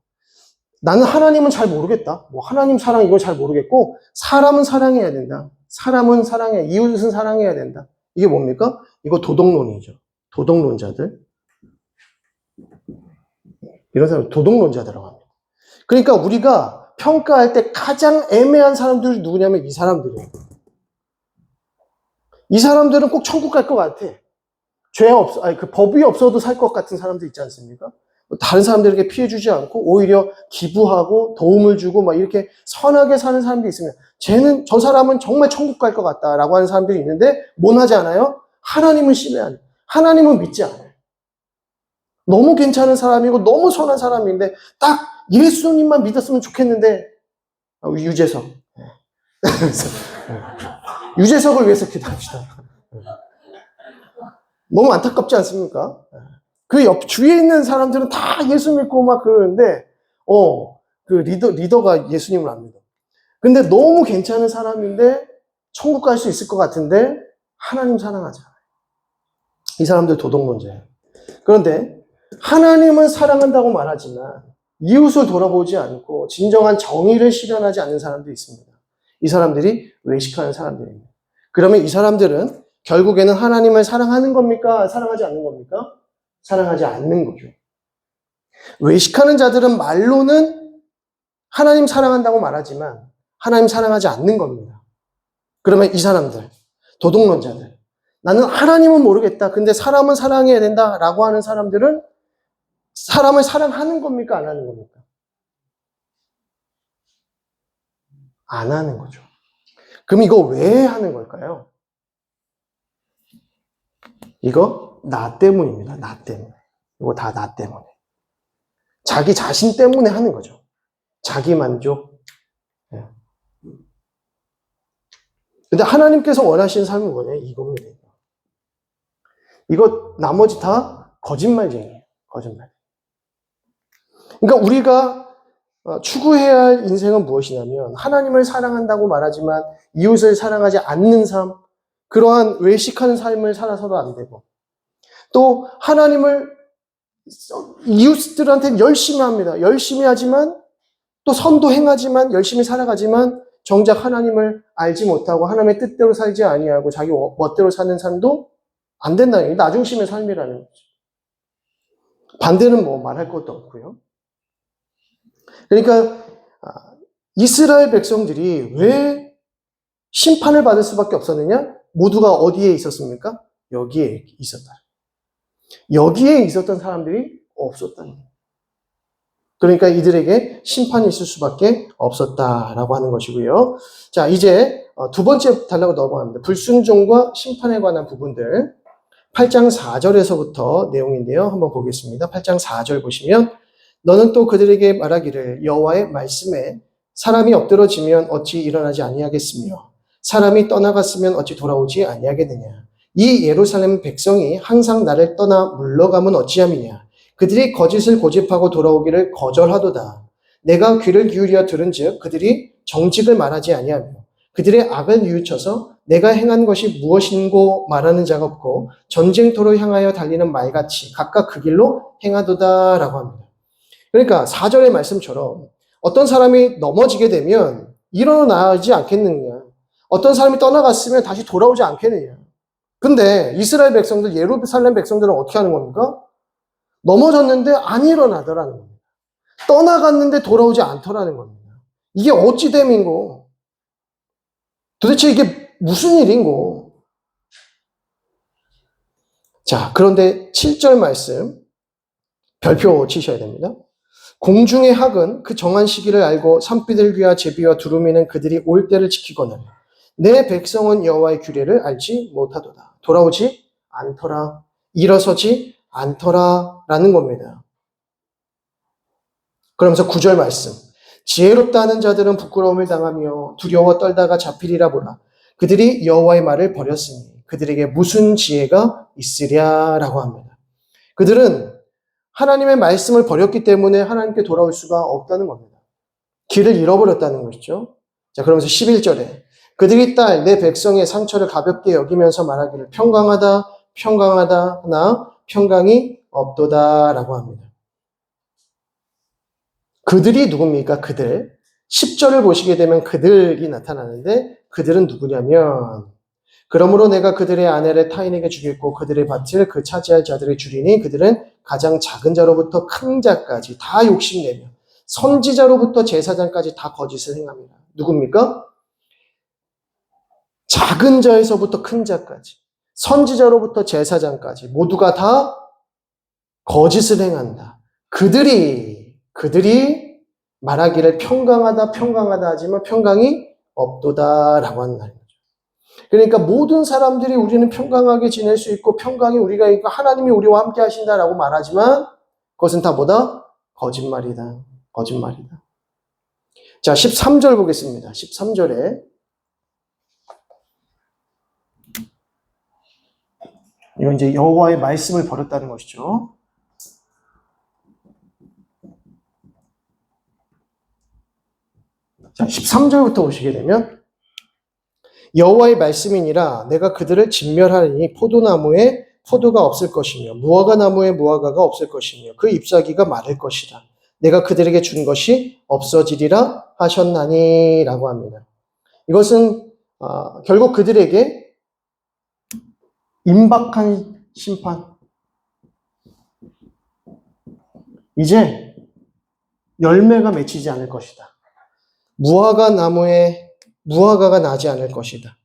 나는 하나님은 잘 모르겠다. 뭐 하나님 사랑 이걸 잘 모르겠고 사람은 사랑해야 된다. 사람은 사랑해. 이웃은 사랑해야 된다. 이게 뭡니까? 이거 도덕론이죠. 도덕론자들. 이런 사람 도덕론자들이라고 합니다. 그러니까 우리가 평가할 때 가장 애매한 사람들이 누구냐면 이 사람들이에요. 이 사람들은 꼭 천국 갈 것 같아. 그 법이 없어도 살 것 같은 사람들 있지 않습니까? 다른 사람들에게 피해 주지 않고 오히려 기부하고 도움을 주고 막 이렇게 선하게 사는 사람들이 있습니다. 저 사람은 정말 천국 갈 것 같다라고 하는 사람들이 있는데 뭔 하지 않아요? 하나님은 신뢰하는, 하나님은 믿지 않아요. 너무 괜찮은 사람이고 너무 선한 사람인데 딱 예수님만 믿었으면 좋겠는데 유재석. 유재석을 위해서 기도합시다. 너무 안타깝지 않습니까? 그 주위에 있는 사람들은 다 예수 믿고 막 그러는데, 그 리더가 예수님을 안 믿어. 근데 너무 괜찮은 사람인데, 천국 갈 수 있을 것 같은데, 하나님 사랑하지 않아요. 이 사람들 도덕론자예요. 그런데, 하나님은 사랑한다고 말하지만, 이웃을 돌아보지 않고, 진정한 정의를 실현하지 않는 사람도 있습니다. 이 사람들이 외식하는 사람들입니다. 그러면 이 사람들은 결국에는 하나님을 사랑하는 겁니까? 사랑하지 않는 겁니까? 사랑하지 않는 거죠. 외식하는 자들은 말로는 하나님 사랑한다고 말하지만 하나님 사랑하지 않는 겁니다. 그러면 이 사람들, 도덕론자들, 나는 하나님은 모르겠다. 근데 사람은 사랑해야 된다라고 하는 사람들은 사람을 사랑하는 겁니까? 안 하는 겁니까? 안 하는 거죠. 그럼 이거 왜 하는 걸까요? 이거 나 때문입니다. 나 때문에. 이거 다 나 때문에. 자기 자신 때문에 하는 거죠. 자기 만족. 근데 하나님께서 원하시는 삶은 뭐냐? 이겁니다. 이거 나머지 다 거짓말쟁이에요. 거짓말. 그러니까 우리가 추구해야 할 인생은 무엇이냐면 하나님을 사랑한다고 말하지만 이웃을 사랑하지 않는 삶, 그러한 외식하는 삶을 살아서도 안 되고 또 하나님을 이웃들한테는 열심히 합니다. 열심히 하지만 또 선도 행하지만 열심히 살아가지만 정작 하나님을 알지 못하고 하나님의 뜻대로 살지 아니하고 자기 멋대로 사는 삶도 안 된다는 게 나중심의 삶이라는 거죠. 반대는 뭐 말할 것도 없고요. 그러니까 이스라엘 백성들이 왜 심판을 받을 수밖에 없었느냐? 모두가 어디에 있었습니까? 여기에 있었다. 여기에 있었던 사람들이 없었다는 거예요. 그러니까 이들에게 심판이 있을 수밖에 없었다라고 하는 것이고요. 자, 이제 두 번째 단락으로 넘어갑니다. 불순종과 심판에 관한 부분들. 8장 4절에서부터 내용인데요. 한번 보겠습니다. 8장 4절 보시면 너는 또 그들에게 말하기를 여호와의 말씀에 사람이 엎드러지면 어찌 일어나지 아니하겠으며 사람이 떠나갔으면 어찌 돌아오지 아니하겠느냐. 이 예루살렘 백성이 항상 나를 떠나 물러가면 어찌함이냐. 그들이 거짓을 고집하고 돌아오기를 거절하도다. 내가 귀를 기울여 들은즉 그들이 정직을 말하지 아니하며 그들의 악을 뉘우쳐서 내가 행한 것이 무엇인고 말하는 자가 없고 전쟁터로 향하여 달리는 말같이 각각 그 길로 행하도다라고 합니다. 그러니까 4절의 말씀처럼 어떤 사람이 넘어지게 되면 일어나지 않겠느냐. 어떤 사람이 떠나갔으면 다시 돌아오지 않겠느냐. 근데 이스라엘 백성들, 예루살렘 백성들은 어떻게 하는 겁니까? 넘어졌는데 안 일어나더라는 겁니다. 떠나갔는데 돌아오지 않더라는 겁니다. 이게 어찌 됨인고? 도대체 이게 무슨 일인고? 자, 그런데 7절 말씀 별표 치셔야 됩니다. 공중의 학은 그 정한 시기를 알고 산비둘기와 제비와 두루미는 그들이 올 때를 지키거늘 내 백성은 여호와의 규례를 알지 못하도다. 돌아오지 않더라. 일어서지 않더라라는 겁니다. 그러면서 9절 말씀. 지혜롭다 하는 자들은 부끄러움을 당하며 두려워 떨다가 잡히리라 보라. 그들이 여호와의 말을 버렸으니 그들에게 무슨 지혜가 있으랴라고 합니다. 그들은 하나님의 말씀을 버렸기 때문에 하나님께 돌아올 수가 없다는 겁니다. 길을 잃어버렸다는 것이죠. 자, 그러면서 11절에 그들이 딸 내 백성의 상처를 가볍게 여기면서 말하기를 평강하다 평강하다 하나 평강이 없도다라고 합니다. 그들이 누굽니까? 그들. 10절을 보시게 되면 그들이 나타나는데 그들은 누구냐면 그러므로 내가 그들의 아내를 타인에게 주겠고 그들의 밭을 그 차지할 자들의 주리니 그들은 가장 작은 자로부터 큰 자까지 다 욕심내며 선지자로부터 제사장까지 다 거짓을 행합니다. 누굽니까? 작은 자에서부터 큰 자까지 선지자로부터 제사장까지 모두가 다 거짓을 행한다. 그들이 말하기를 평강하다 하지만 평강이 없도다라고 하는 말입니다. 그러니까 모든 사람들이 우리는 평강하게 지낼 수 있고 평강이 우리가 있고 하나님이 우리와 함께 하신다라고 말하지만 그것은 다 뭐다? 거짓말이다. 자, 13절 보겠습니다. 13절에 이건 이제 여호와의 말씀을 버렸다는 것이죠. 자, 13절부터 보시게 되면 여호와의 말씀이니라 내가 그들을 진멸하리니 포도나무에 포도가 없을 것이며 무화과 나무에 무화과가 없을 것이며 그 잎사귀가 마를 것이라 내가 그들에게 준 것이 없어지리라 하셨나니 라고 합니다. 이것은 결국 그들에게 임박한 심판, 이제 열매가 맺히지 않을 것이다. 무화과 나무에 무화과가 나지 않을 것이다.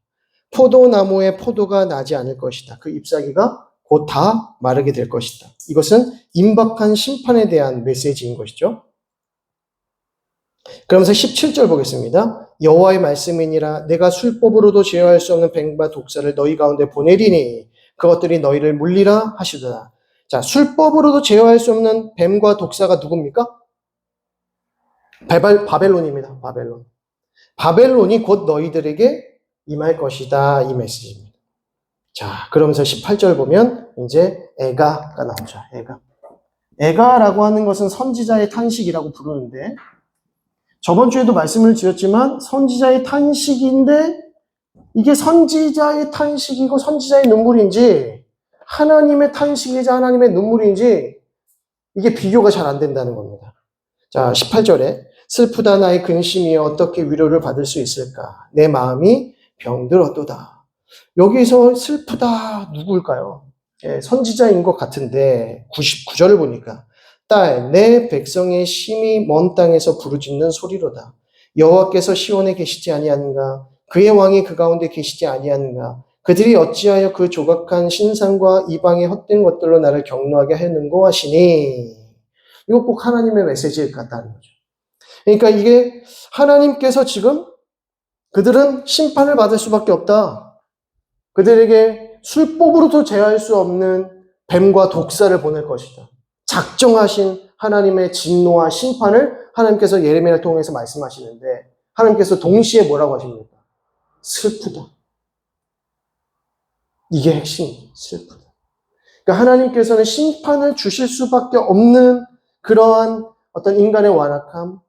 포도나무에 포도가 나지 않을 것이다. 그 잎사귀가 곧 다 마르게 될 것이다. 이것은 임박한 심판에 대한 메시지인 것이죠. 그러면서 17절 보겠습니다. 여호와의 말씀이니라 내가 술법으로도 제어할 수 없는 뱀과 독사를 너희 가운데 보내리니 그것들이 너희를 물리라 하시더라. 자, 술법으로도 제어할 수 없는 뱀과 독사가 누굽니까? 바벨론입니다. 바벨론이 곧 너희들에게 임할 것이다. 이 메시지입니다. 자, 그러면서 18절 보면 이제 애가가 나오죠. 애가라고 하는 것은 선지자의 탄식이라고 부르는데 저번 주에도 말씀을 드렸지만 선지자의 탄식인데 이게 선지자의 탄식이고 선지자의 눈물인지 하나님의 탄식이자 하나님의 눈물인지 이게 비교가 잘 안 된다는 겁니다. 자, 18절에 슬프다 나의 근심이여 어떻게 위로를 받을 수 있을까? 내 마음이 병들었도다. 여기서 슬프다 누굴까요? 선지자인 것 같은데 99절을 보니까 딸, 내 백성의 심히 먼 땅에서 부르짖는 소리로다. 여호와께서 시온에 계시지 아니하는가? 그의 왕이 그 가운데 계시지 아니하는가? 그들이 어찌하여 그 조각한 신상과 이방의 헛된 것들로 나를 격노하게 하는고 하시니. 이거 꼭 하나님의 메시지일 것 같다는 거죠. 그러니까 이게 하나님께서 지금 그들은 심판을 받을 수밖에 없다. 그들에게 술법으로도 제어할 수 없는 뱀과 독사를 보낼 것이다. 작정하신 하나님의 진노와 심판을 하나님께서 예레미야를 통해서 말씀하시는데 하나님께서 동시에 뭐라고 하십니까? 슬프다. 이게 핵심이에요. 슬프다. 그러니까 하나님께서는 심판을 주실 수밖에 없는 그러한 어떤 인간의 완악함,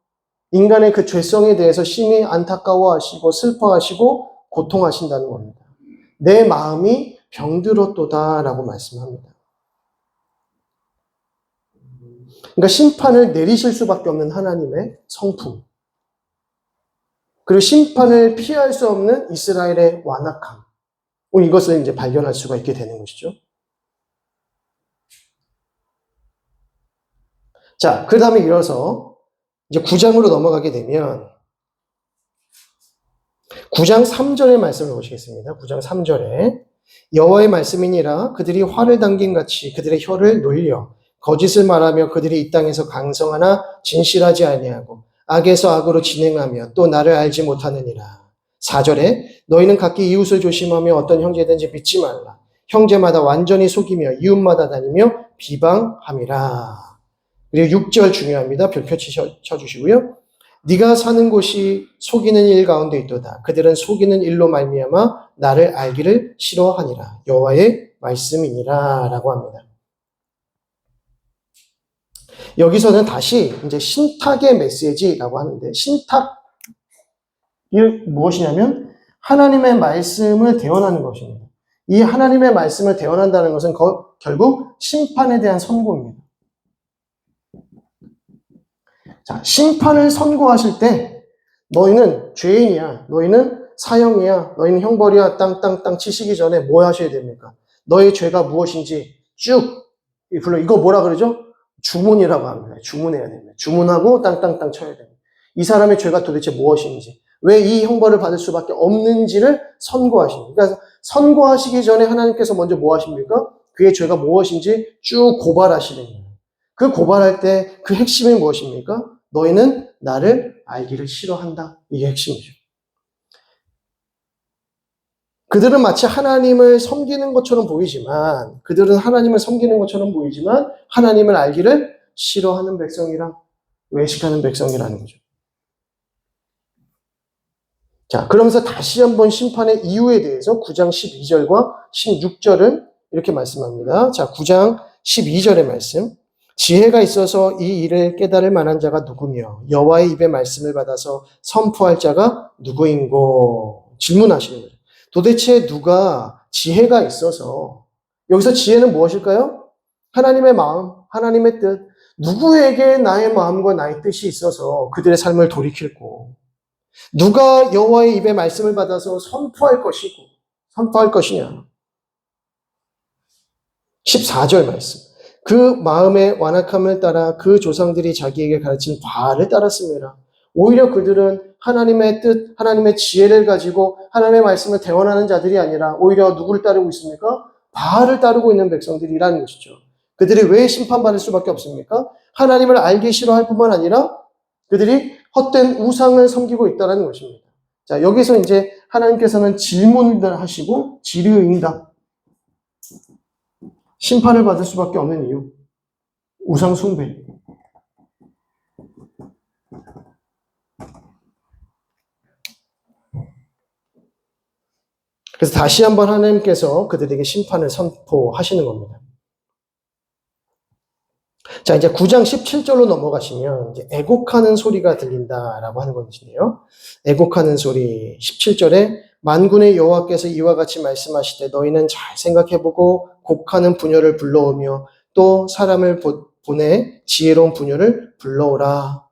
인간의 그 죄성에 대해서 심히 안타까워하시고 슬퍼하시고 고통하신다는 겁니다. 내 마음이 병들었도다라고 말씀합니다. 그러니까 심판을 내리실 수밖에 없는 하나님의 성품. 그리고 심판을 피할 수 없는 이스라엘의 완악함. 이것을 이제 발견할 수가 있게 되는 것이죠. 자, 그 다음에 이어서 이제 9장으로 넘어가게 되면 9장 3절의 말씀을 보시겠습니다. 9장 3절에 여호와의 말씀이니라 그들이 화를 당긴 같이 그들의 혀를 놀려 거짓을 말하며 그들이 이 땅에서 강성하나 진실하지 아니하고 악에서 악으로 진행하며 또 나를 알지 못하느니라. 4절에 너희는 각기 이웃을 조심하며 어떤 형제든지 믿지 말라. 형제마다 완전히 속이며 이웃마다 다니며 비방함이라. 그리고 6절 중요합니다. 별표 쳐주시고요. 네가 사는 곳이 속이는 일 가운데 있도다. 그들은 속이는 일로 말미암아 나를 알기를 싫어하니라. 여호와의 말씀이니라 라고 합니다. 여기서는 다시 이제 신탁의 메시지라고 하는데 신탁이 무엇이냐면 하나님의 말씀을 대언하는 것입니다. 이 하나님의 말씀을 대언한다는 것은 결국 심판에 대한 선고입니다. 자, 심판을 선고하실 때 너희는 죄인이야, 너희는 사형이야, 너희는 형벌이야 땅 치시기 전에 뭐 하셔야 됩니까? 너의 죄가 무엇인지 쭉 이거 뭐라 그러죠? 주문이라고 합니다. 주문해야 됩니다. 주문하고 땅 쳐야 됩니다. 이 사람의 죄가 도대체 무엇인지, 왜 이 형벌을 받을 수밖에 없는지를 선고하십니다. 그러니까 선고하시기 전에 하나님께서 먼저 뭐 하십니까? 그의 죄가 무엇인지 쭉 고발하시는 거예요. 그 고발할 때 그 핵심이 무엇입니까? 너희는 나를 알기를 싫어한다. 이게 핵심이죠. 그들은 마치 하나님을 섬기는 것처럼 보이지만, 하나님을 알기를 싫어하는 백성이라, 외식하는 백성이라는 거죠. 자, 그러면서 다시 한번 심판의 이유에 대해서 9장 12절과 16절을 이렇게 말씀합니다. 자, 9장 12절의 말씀. 지혜가 있어서 이 일을 깨달을 만한 자가 누구며 여호와의 입의 말씀을 받아서 선포할 자가 누구인고? 질문하시는 거죠. 도대체 누가 지혜가 있어서, 여기서 지혜는 무엇일까요? 하나님의 마음, 하나님의 뜻, 누구에게 나의 마음과 나의 뜻이 있어서 그들의 삶을 돌이킬고, 누가 여호와의 입의 말씀을 받아서 선포할 것이냐. 14절 말씀. 그 마음의 완악함을 따라 그 조상들이 자기에게 가르친 바알을 따랐습니다. 오히려 그들은 하나님의 뜻, 하나님의 지혜를 가지고 하나님의 말씀을 대언하는 자들이 아니라 오히려 누구를 따르고 있습니까? 바알을 따르고 있는 백성들이라는 것이죠. 그들이 왜 심판받을 수밖에 없습니까? 하나님을 알기 싫어할 뿐만 아니라 그들이 헛된 우상을 섬기고 있다는 것입니다. 자, 여기서 이제 하나님께서는 질문을 하시고 질의응답, 심판을 받을 수밖에 없는 이유, 우상 숭배. 그래서 다시 한번 하나님께서 그들에게 심판을 선포하시는 겁니다. 자, 이제 9장 17절로 넘어가시면 이제 애곡하는 소리가 들린다라고 하는 것인데요. 애곡하는 소리 17절에 만군의 여호와께서 이와 같이 말씀하시되 너희는 잘 생각해보고 곡하는 부녀를 불러오며 또 사람을 보내 지혜로운 부녀를 불러오라.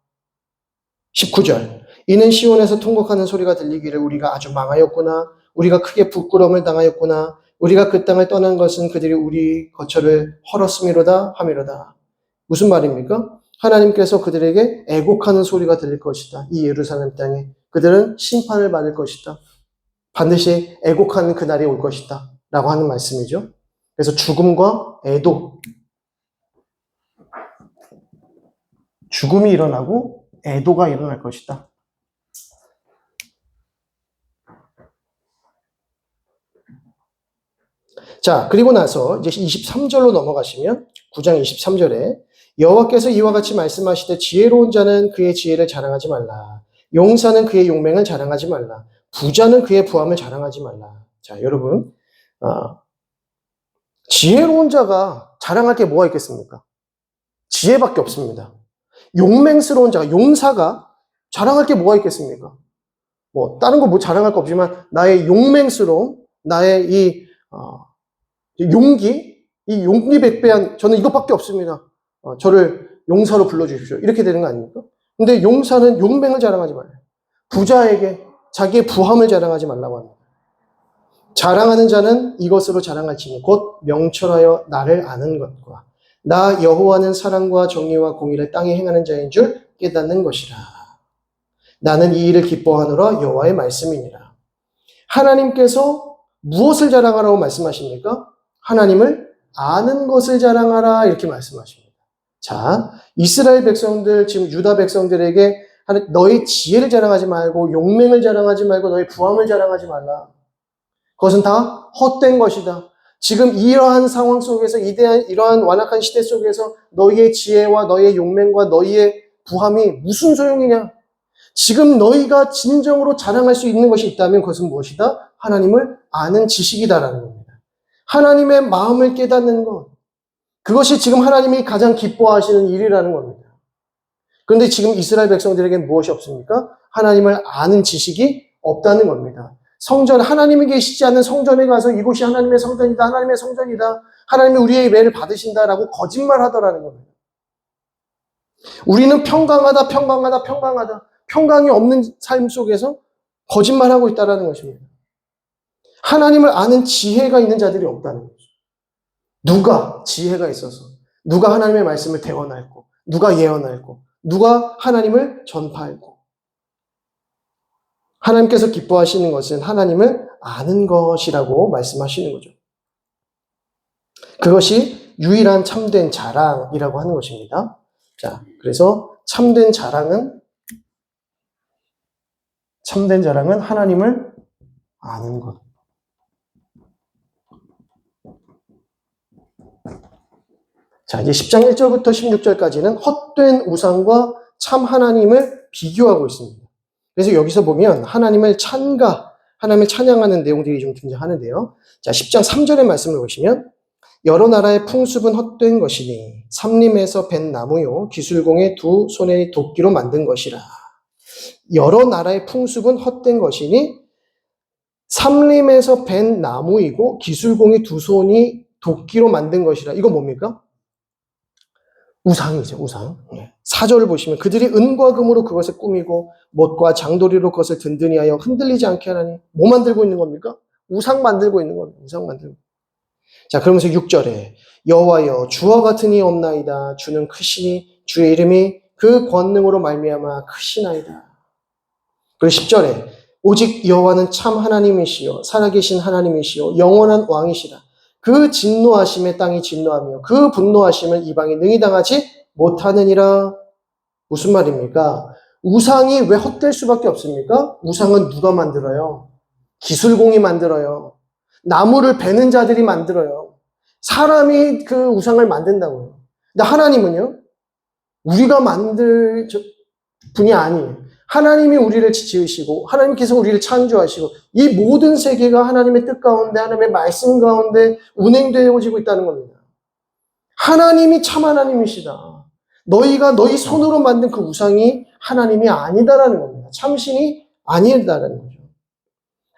19절 이는 시온에서 통곡하는 소리가 들리기를 우리가 아주 망하였구나. 우리가 크게 부끄러움을 당하였구나. 우리가 그 땅을 떠난 것은 그들이 우리 거처를 헐었음이로다 하미로다. 무슨 말입니까? 하나님께서 그들에게 애곡하는 소리가 들릴 것이다. 이 예루살렘 땅에 그들은 심판을 받을 것이다. 반드시 애곡하는 그날이 올 것이다. 라고 하는 말씀이죠. 그래서 죽음과 애도, 죽음이 일어나고 애도가 일어날 것이다. 자, 그리고 나서 이제 23절로 넘어가시면 9장 23절에 여호와께서 이와 같이 말씀하시되 지혜로운 자는 그의 지혜를 자랑하지 말라. 용사는 그의 용맹을 자랑하지 말라. 부자는 그의 부함을 자랑하지 말라. 자, 여러분, 지혜로운 자가 자랑할 게 뭐가 있겠습니까? 지혜밖에 없습니다. 용맹스러운 자가, 용사가 자랑할 게 뭐가 있겠습니까? 뭐 다른 거 뭐 자랑할 거 없지만 나의 용맹스러움, 나의 이 용기, 이 용기백배한 저는 이것밖에 없습니다. 저를 용사로 불러주십시오. 이렇게 되는 거 아닙니까? 근데 용사는 용맹을 자랑하지 말아요. 부자에게 자기의 부함을 자랑하지 말라고 합니다. 자랑하는 자는 이것으로 자랑할지니 곧 명철하여 나를 아는 것과 나 여호와는 사랑과 정의와 공의를 땅에 행하는 자인 줄 깨닫는 것이라. 나는 이 일을 기뻐하노라 여호와의 말씀이니라. 하나님께서 무엇을 자랑하라고 말씀하십니까? 하나님을 아는 것을 자랑하라 이렇게 말씀하십니다. 자, 이스라엘 백성들, 지금 유다 백성들에게 너의 지혜를 자랑하지 말고 용맹을 자랑하지 말고 너의 부함을 자랑하지 말라. 그것은 다 헛된 것이다. 지금 이러한 상황 속에서 이러한 완악한 시대 속에서 너희의 지혜와 너희의 용맹과 너희의 부함이 무슨 소용이냐? 지금 너희가 진정으로 자랑할 수 있는 것이 있다면 그것은 무엇이다? 하나님을 아는 지식이다라는 겁니다. 하나님의 마음을 깨닫는 것. 그것이 지금 하나님이 가장 기뻐하시는 일이라는 겁니다. 그런데 지금 이스라엘 백성들에게는 무엇이 없습니까? 하나님을 아는 지식이 없다는 겁니다. 성전, 하나님이 계시지 않는 성전에 가서 이곳이 하나님의 성전이다, 하나님의 성전이다, 하나님이 우리의 예배를 받으신다라고 거짓말하더라는 겁니다. 우리는 평강하다, 평강하다, 평강하다. 평강이 없는 삶 속에서 거짓말하고 있다는 것입니다. 하나님을 아는 지혜가 있는 자들이 없다는 거죠. 누가 지혜가 있어서, 누가 하나님의 말씀을 대언하고, 누가 예언하고, 누가 하나님을 전파하고. 하나님께서 기뻐하시는 것은 하나님을 아는 것이라고 말씀하시는 거죠. 그것이 유일한 참된 자랑이라고 하는 것입니다. 자, 그래서 참된 자랑은 하나님을 아는 것. 자, 이제 10장 1절부터 16절까지는 헛된 우상과 참 하나님을 비교하고 있습니다. 그래서 여기서 보면 하나님을 찬양하는 내용들이 좀 등장하는데요. 자, 10장 3절의 말씀을 보시면 여러 나라의 풍습은 헛된 것이니 삼림에서 벤 나무요 기술공의 두 손의 도끼로 만든 것이라. 여러 나라의 풍습은 헛된 것이니 삼림에서 벤 나무이고 기술공의 두 손이 도끼로 만든 것이라. 이거 뭡니까? 우상이죠, 우상. 4절을 보시면 그들이 은과 금으로 그것을 꾸미고 못과 장도리로 그것을 든든히 하여 흔들리지 않게 하라니. 뭐 만들고 있는 겁니까? 우상 만들고 있는 겁니다. 우상 만들고. 자, 그러면서 6절에 여호와여 주와 같은 이 없나이다. 주는 크시니 주의 이름이 그 권능으로 말미암아 크시나이다. 그리고 10절에 오직 여호와는 참 하나님이시요 살아계신 하나님이시요 영원한 왕이시라. 그 진노하심에 땅이 진노하며 그 분노하심을 이방이 능히 당하지 못하느니라. 무슨 말입니까? 우상이 왜 헛될 수밖에 없습니까? 우상은 누가 만들어요? 기술공이 만들어요. 나무를 베는 자들이 만들어요. 사람이 그 우상을 만든다고요. 근데 하나님은요? 우리가 만들 분이 아니에요. 하나님이 우리를 지으시고 하나님께서 우리를 창조하시고 이 모든 세계가 하나님의 뜻 가운데 하나님의 말씀 가운데 운행되어지고 있다는 겁니다. 하나님이 참 하나님이시다. 너희가 너희 손으로 만든 그 우상이 하나님이 아니다라는 겁니다. 참신이 아니다라는 거죠.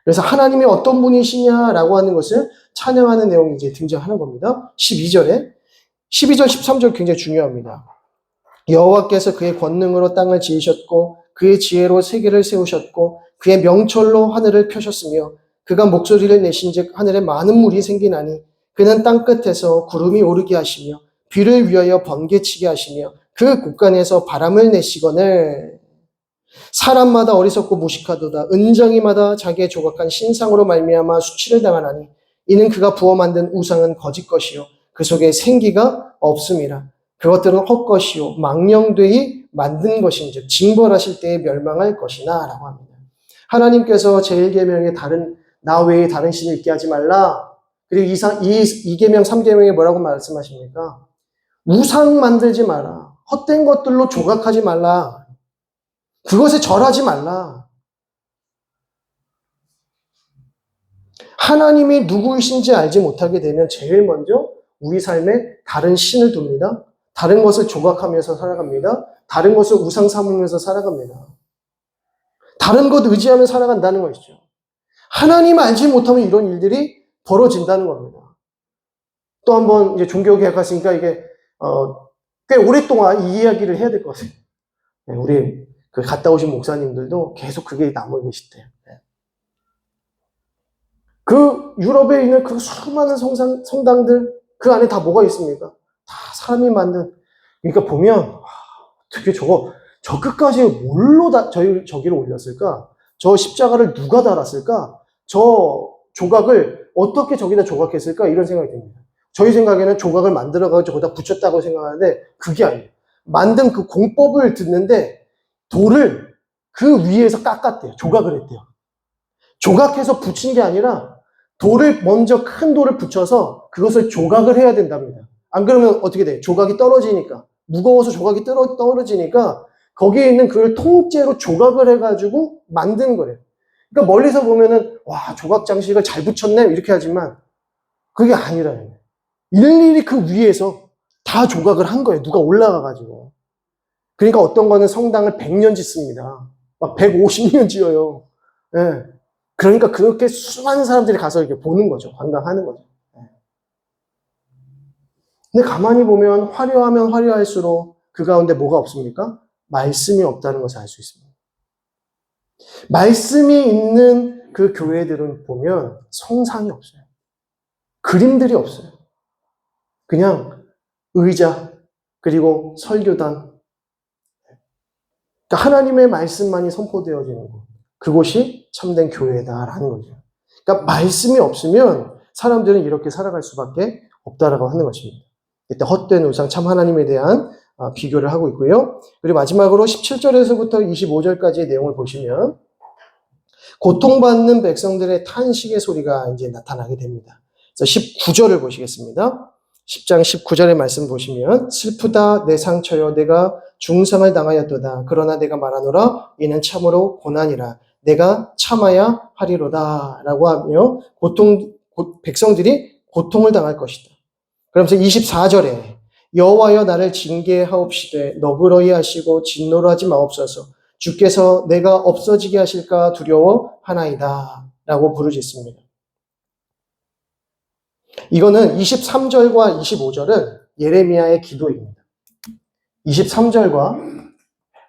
그래서 하나님이 어떤 분이시냐라고 하는 것을 찬양하는 내용이 이제 등장하는 겁니다. 12절, 13절 굉장히 중요합니다. 여호와께서 그의 권능으로 땅을 지으셨고 그의 지혜로 세계를 세우셨고 그의 명철로 하늘을 펴셨으며 그가 목소리를 내신즉 하늘에 많은 물이 생기나니 그는 땅끝에서 구름이 오르게 하시며 비를 위하여 번개치게 하시며 그 곳간에서 바람을 내시거늘 사람마다 어리석고 무식하도다 은장이마다 자기의 조각한 신상으로 말미암아 수치를 당하나니 이는 그가 부어 만든 우상은 거짓 것이요 그 속에 생기가 없음이라. 그것들은 헛것이요 망령되이 만든 것인즉 징벌하실 때에 멸망할 것이나 라고 합니다. 하나님께서 제1계명에 나 외에 다른 신을 있게 하지 말라. 그리고 2계명 3계명에 뭐라고 말씀하십니까? 우상 만들지 마라. 헛된 것들로 조각하지 말라. 그것에 절하지 말라. 하나님이 누구이신지 알지 못하게 되면 제일 먼저 우리 삶에 다른 신을 둡니다. 다른 것을 조각하면서 살아갑니다. 다른 것을 우상 삼으면서 살아갑니다. 다른 것 의지하며 살아간다는 것이죠. 하나님 알지 못하면 이런 일들이 벌어진다는 겁니다. 또 한 번 이제 종교개혁 갔으니까 이게 꽤 오랫동안 이 이야기를 해야 될 것 같아요. 우리 그 갔다 오신 목사님들도 계속 그게 남아 계시대요. 그 유럽에 있는 그 수많은 성당들 그 안에 다 뭐가 있습니까? 다 사람이 만든. 그러니까 보면 어떻게 저 끝까지 뭘로 저기를 올렸을까? 저 십자가를 누가 달았을까? 저 조각을 어떻게 저기다 조각했을까? 이런 생각이 듭니다. 저희 생각에는 조각을 만들어가지고 저기다 붙였다고 생각하는데 그게 아니에요. 만든 그 공법을 듣는데 돌을 그 위에서 깎았대요. 조각을 했대요. 조각해서 붙인 게 아니라 돌을 먼저 큰 돌을 붙여서 그것을 조각을 해야 된답니다. 안 그러면 어떻게 돼요? 조각이 떨어지니까. 무거워서 조각이 떨어지니까 거기에 있는 그걸 통째로 조각을 해가지고 만든 거래요. 그러니까 멀리서 보면은 와 조각 장식을 잘 붙였네 이렇게 하지만 그게 아니라요. 일일이 그 위에서 다 조각을 한 거예요. 누가 올라가가지고. 그러니까 어떤 거는 성당을 100년 짓습니다. 막 150년 지어요. 예. 그러니까 그렇게 수많은 사람들이 가서 이렇게 보는 거죠. 관광하는 거죠. 근데 가만히 보면 화려하면 화려할수록 그 가운데 뭐가 없습니까? 말씀이 없다는 것을 알 수 있습니다. 말씀이 있는 그 교회들은 보면 성상이 없어요. 그림들이 없어요. 그냥 의자, 그리고 설교단. 그러니까 하나님의 말씀만이 선포되어지는 곳. 그곳이 참된 교회다라는 거죠. 그러니까 말씀이 없으면 사람들은 이렇게 살아갈 수밖에 없다라고 하는 것입니다. 이때 헛된 우상, 참 하나님에 대한 비교를 하고 있고요. 그리고 마지막으로 17절에서부터 25절까지의 내용을 보시면 고통받는 백성들의 탄식의 소리가 이제 나타나게 됩니다. 그래서 19절을 보시겠습니다. 10장 19절의 말씀 보시면 슬프다 내 상처여 내가 중상을 당하였도다. 그러나 내가 말하노라 이는 참으로 고난이라. 내가 참아야 하리로다. 라고 하며 백성들이 고통을 당할 것이다. 그러면서 24절에 여호와여 나를 징계하옵시되 너그러이 하시고 진노로 하지 마옵소서. 주께서 내가 없어지게 하실까 두려워하나이다. 라고 부르짖습니다. 이거는 23절과 25절은 예레미야의 기도입니다. 23절과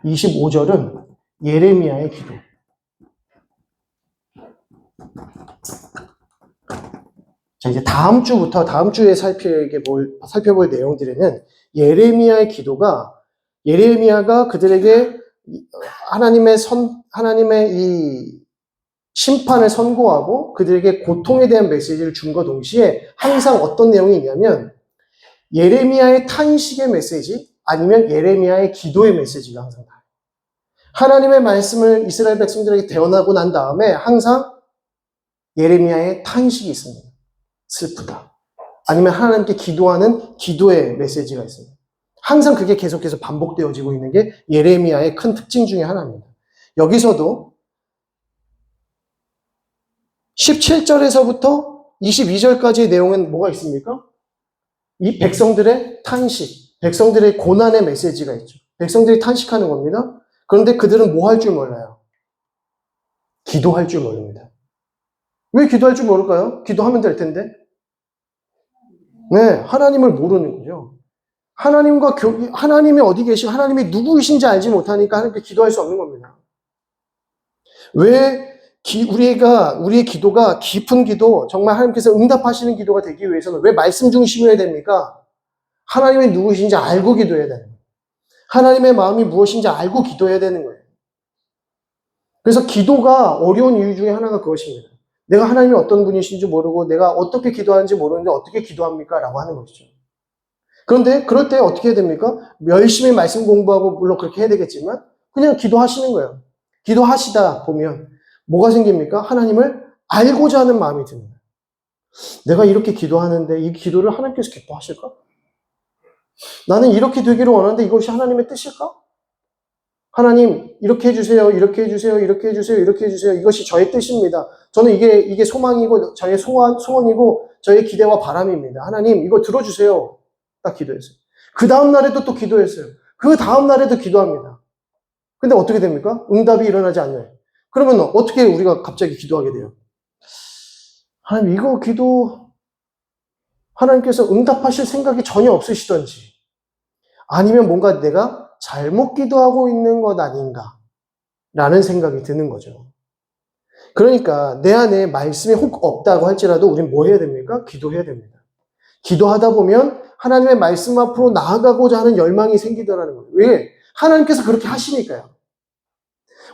25절은 예레미야의 기도. 자, 이제 다음 주에 살펴볼 내용들에는 예레미야의 기도가, 예레미야가 그들에게 하나님의 이 심판을 선고하고 그들에게 고통에 대한 메시지를 준과 동시에 항상 어떤 내용이 있냐면 예레미야의 탄식의 메시지 아니면 예레미야의 기도의 메시지가 항상 나와요. 하나님의 말씀을 이스라엘 백성들에게 대언하고 난 다음에 항상 예레미야의 탄식이 있습니다. 슬프다. 아니면 하나님께 기도하는 기도의 메시지가 있습니다. 항상 그게 계속해서 반복되어지고 있는 게 예레미야의 큰 특징 중에 하나입니다. 여기서도 17절에서부터 22절까지의 내용은 뭐가 있습니까? 이 백성들의 탄식, 백성들의 고난의 메시지가 있죠. 백성들이 탄식하는 겁니다. 그런데 그들은 뭐 할 줄 몰라요? 기도할 줄 모릅니다. 왜 기도할 줄 모를까요? 기도하면 될 텐데. 네, 하나님을 모르는 거죠. 하나님이 어디 계시고 하나님이 누구이신지 알지 못하니까 하나님께 기도할 수 없는 겁니다. 왜 우리의 기도가 깊은 기도, 정말 하나님께서 응답하시는 기도가 되기 위해서는 왜 말씀 중심이어야 됩니까? 하나님이 누구신지 알고 기도해야 되는 거예요. 하나님의 마음이 무엇인지 알고 기도해야 되는 거예요. 그래서 기도가 어려운 이유 중에 하나가 그것입니다. 내가 하나님이 어떤 분이신지 모르고 내가 어떻게 기도하는지 모르는데 어떻게 기도합니까? 라고 하는 것이죠. 그런데 그럴 때 어떻게 해야 됩니까? 열심히 말씀 공부하고 물론 그렇게 해야 되겠지만 그냥 기도하시는 거예요. 기도하시다 보면 뭐가 생깁니까? 하나님을 알고자 하는 마음이 듭니다. 내가 이렇게 기도하는데 이 기도를 하나님께서 기뻐하실까? 나는 이렇게 되기를 원하는데 이것이 하나님의 뜻일까? 하나님 이렇게 해주세요. 이렇게 해주세요. 이렇게 해주세요. 이렇게 해주세요. 이것이 저의 뜻입니다. 저는 이게 소망이고 저의 소원이고 저의 기대와 바람입니다. 하나님 이거 들어주세요. 딱 기도했어요. 그 다음 날에도 또 기도했어요. 그 다음 날에도 기도합니다. 근데 어떻게 됩니까? 응답이 일어나지 않아요. 그러면 어떻게 우리가 갑자기 기도하게 돼요? 하나님 이거 기도 하나님께서 응답하실 생각이 전혀 없으시던지 아니면 뭔가 내가 잘못 기도하고 있는 것 아닌가 라는 생각이 드는 거죠. 그러니까 내 안에 말씀이 혹 없다고 할지라도 우린 뭐 해야 됩니까? 기도해야 됩니다. 기도하다 보면 하나님의 말씀 앞으로 나아가고자 하는 열망이 생기더라는 거예요. 왜? 하나님께서 그렇게 하시니까요.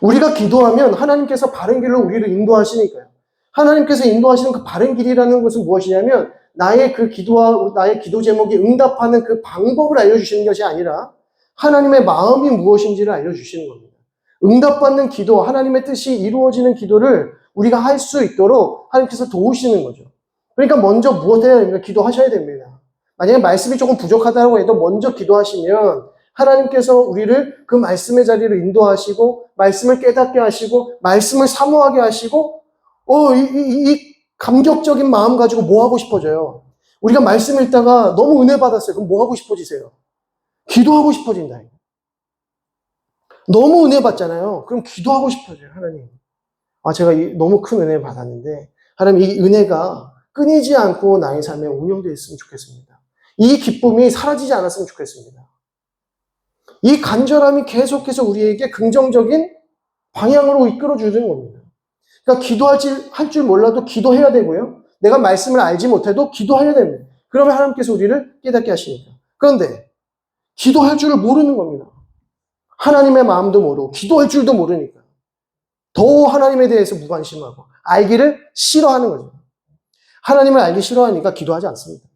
우리가 기도하면 하나님께서 바른 길로 우리를 인도하시니까요. 하나님께서 인도하시는 그 바른 길이라는 것은 무엇이냐면 나의 그 기도와 나의 기도 제목이 응답하는 그 방법을 알려주시는 것이 아니라 하나님의 마음이 무엇인지를 알려주시는 겁니다. 응답받는 기도, 하나님의 뜻이 이루어지는 기도를 우리가 할 수 있도록 하나님께서 도우시는 거죠. 그러니까 먼저 무엇 해야 됩니까? 기도하셔야 됩니다. 만약에 말씀이 조금 부족하다고 해도 먼저 기도하시면 하나님께서 우리를 그 말씀의 자리로 인도하시고 말씀을 깨닫게 하시고 말씀을 사모하게 하시고 이 감격적인 마음 가지고 뭐 하고 싶어져요? 우리가 말씀 읽다가 너무 은혜 받았어요. 그럼 뭐 하고 싶어지세요? 기도하고 싶어진다. 너무 은혜 받잖아요. 그럼 기도하고 싶어져요. 하나님. 제가 너무 큰 은혜 받았는데 하나님 이 은혜가 끊이지 않고 나의 삶에 운영되었으면 좋겠습니다. 이 기쁨이 사라지지 않았으면 좋겠습니다. 이 간절함이 계속해서 우리에게 긍정적인 방향으로 이끌어주는 겁니다. 그러니까 할 줄 몰라도 기도해야 되고요. 내가 말씀을 알지 못해도 기도해야 됩니다. 그러면 하나님께서 우리를 깨닫게 하시니까. 그런데 기도할 줄을 모르는 겁니다. 하나님의 마음도 모르고 기도할 줄도 모르니까. 더 하나님에 대해서 무관심하고 알기를 싫어하는 거죠. 하나님을 알기 싫어하니까 기도하지 않습니다.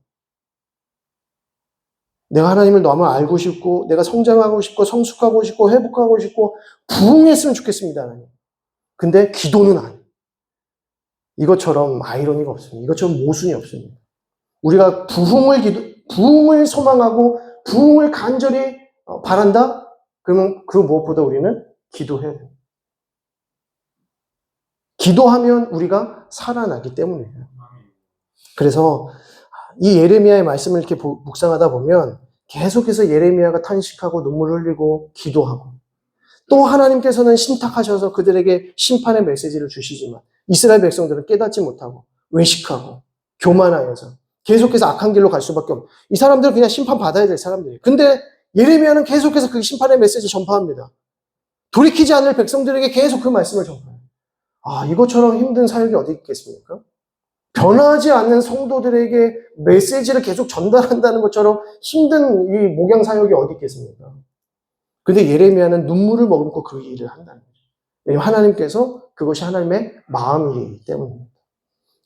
내가 하나님을 너무 알고 싶고, 내가 성장하고 싶고, 성숙하고 싶고, 회복하고 싶고, 부흥했으면 좋겠습니다, 하나님. 근데 기도는 안 해요. 이것처럼 아이러니가 없습니다. 이것처럼 모순이 없습니다. 우리가 부흥을 소망하고, 부흥을 간절히 바란다? 그러면 그 무엇보다 우리는 기도해야 돼요. 기도하면 우리가 살아나기 때문이에요. 그래서 이 예레미야의 말씀을 이렇게 묵상하다 보면 계속해서 예레미야가 탄식하고 눈물 흘리고 기도하고, 또 하나님께서는 신탁하셔서 그들에게 심판의 메시지를 주시지만 이스라엘 백성들은 깨닫지 못하고 외식하고 교만하여서 계속해서 악한 길로 갈 수밖에 없는, 이 사람들은 그냥 심판 받아야 될 사람들이에요. 근데 예레미야는 계속해서 그 심판의 메시지 전파합니다. 돌이키지 않을 백성들에게 계속 그 말씀을 전파해요. 이것처럼 힘든 사역이 어디 있겠습니까? 변하지 않는 성도들에게 메시지를 계속 전달한다는 것처럼 힘든 이 목양 사역이 어디 있겠습니까? 근데 예레미야는 눈물을 머금고 그 일을 한다는 거죠. 왜냐하면 하나님께서 그것이 하나님의 마음이기 때문입니다.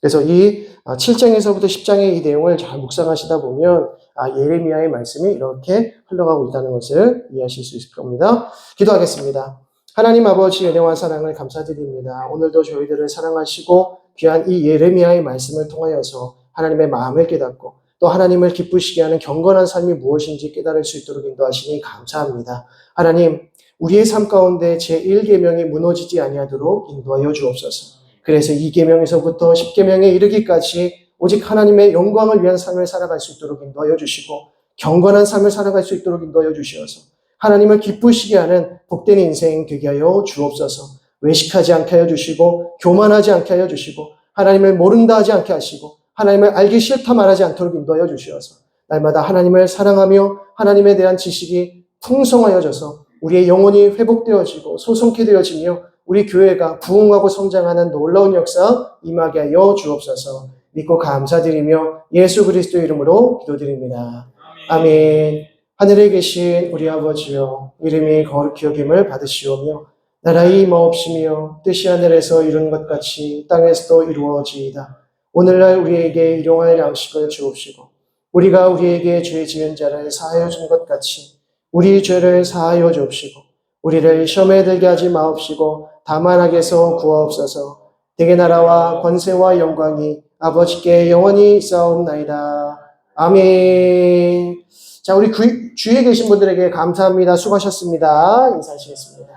그래서 이 7장에서부터 10장의 이 내용을 잘 묵상하시다 보면 예레미야의 말씀이 이렇게 흘러가고 있다는 것을 이해하실 수 있을 겁니다. 기도하겠습니다. 하나님 아버지 은혜와 사랑을 감사드립니다. 오늘도 저희들을 사랑하시고 귀한 이 예레미야의 말씀을 통하여서 하나님의 마음을 깨닫고 또 하나님을 기쁘시게 하는 경건한 삶이 무엇인지 깨달을 수 있도록 인도하시니 감사합니다. 하나님, 우리의 삶 가운데 제1계명이 무너지지 아니하도록 인도하여 주옵소서. 그래서 2계명에서부터 10계명에 이르기까지 오직 하나님의 영광을 위한 삶을 살아갈 수 있도록 인도하여 주시고 경건한 삶을 살아갈 수 있도록 인도하여 주시어서 하나님을 기쁘시게 하는 복된 인생 되게 하여 주옵소서. 외식하지 않게 하여 주시고 교만하지 않게 하여 주시고 하나님을 모른다 하지 않게 하시고 하나님을 알기 싫다 말하지 않도록 인도하여 주시어서 날마다 하나님을 사랑하며 하나님에 대한 지식이 풍성하여져서 우리의 영혼이 회복되어지고 소성케 되어지며 우리 교회가 부흥하고 성장하는 놀라운 역사 임하게 하여 주옵소서. 믿고 감사드리며 예수 그리스도 이름으로 기도드립니다. 아멘. 하늘에 계신 우리 아버지여, 이름이 거룩히 여김을 받으시오며 나라의 임하옵시며 뜻이 하늘에서 이룬 것 같이 땅에서도 이루어지이다. 오늘날 우리에게 일용할 양식을 주옵시고 우리가 우리에게 죄 지은 자를 사하여 준 것 같이 우리 죄를 사하여 주옵시고 우리를 시험에 들게 하지 마옵시고 다만 악에서 구하옵소서. 대개 나라와 권세와 영광이 아버지께 영원히 있사옵나이다. 아멘. 자, 우리 주위에 계신 분들에게 감사합니다. 수고하셨습니다. 인사하시겠습니다.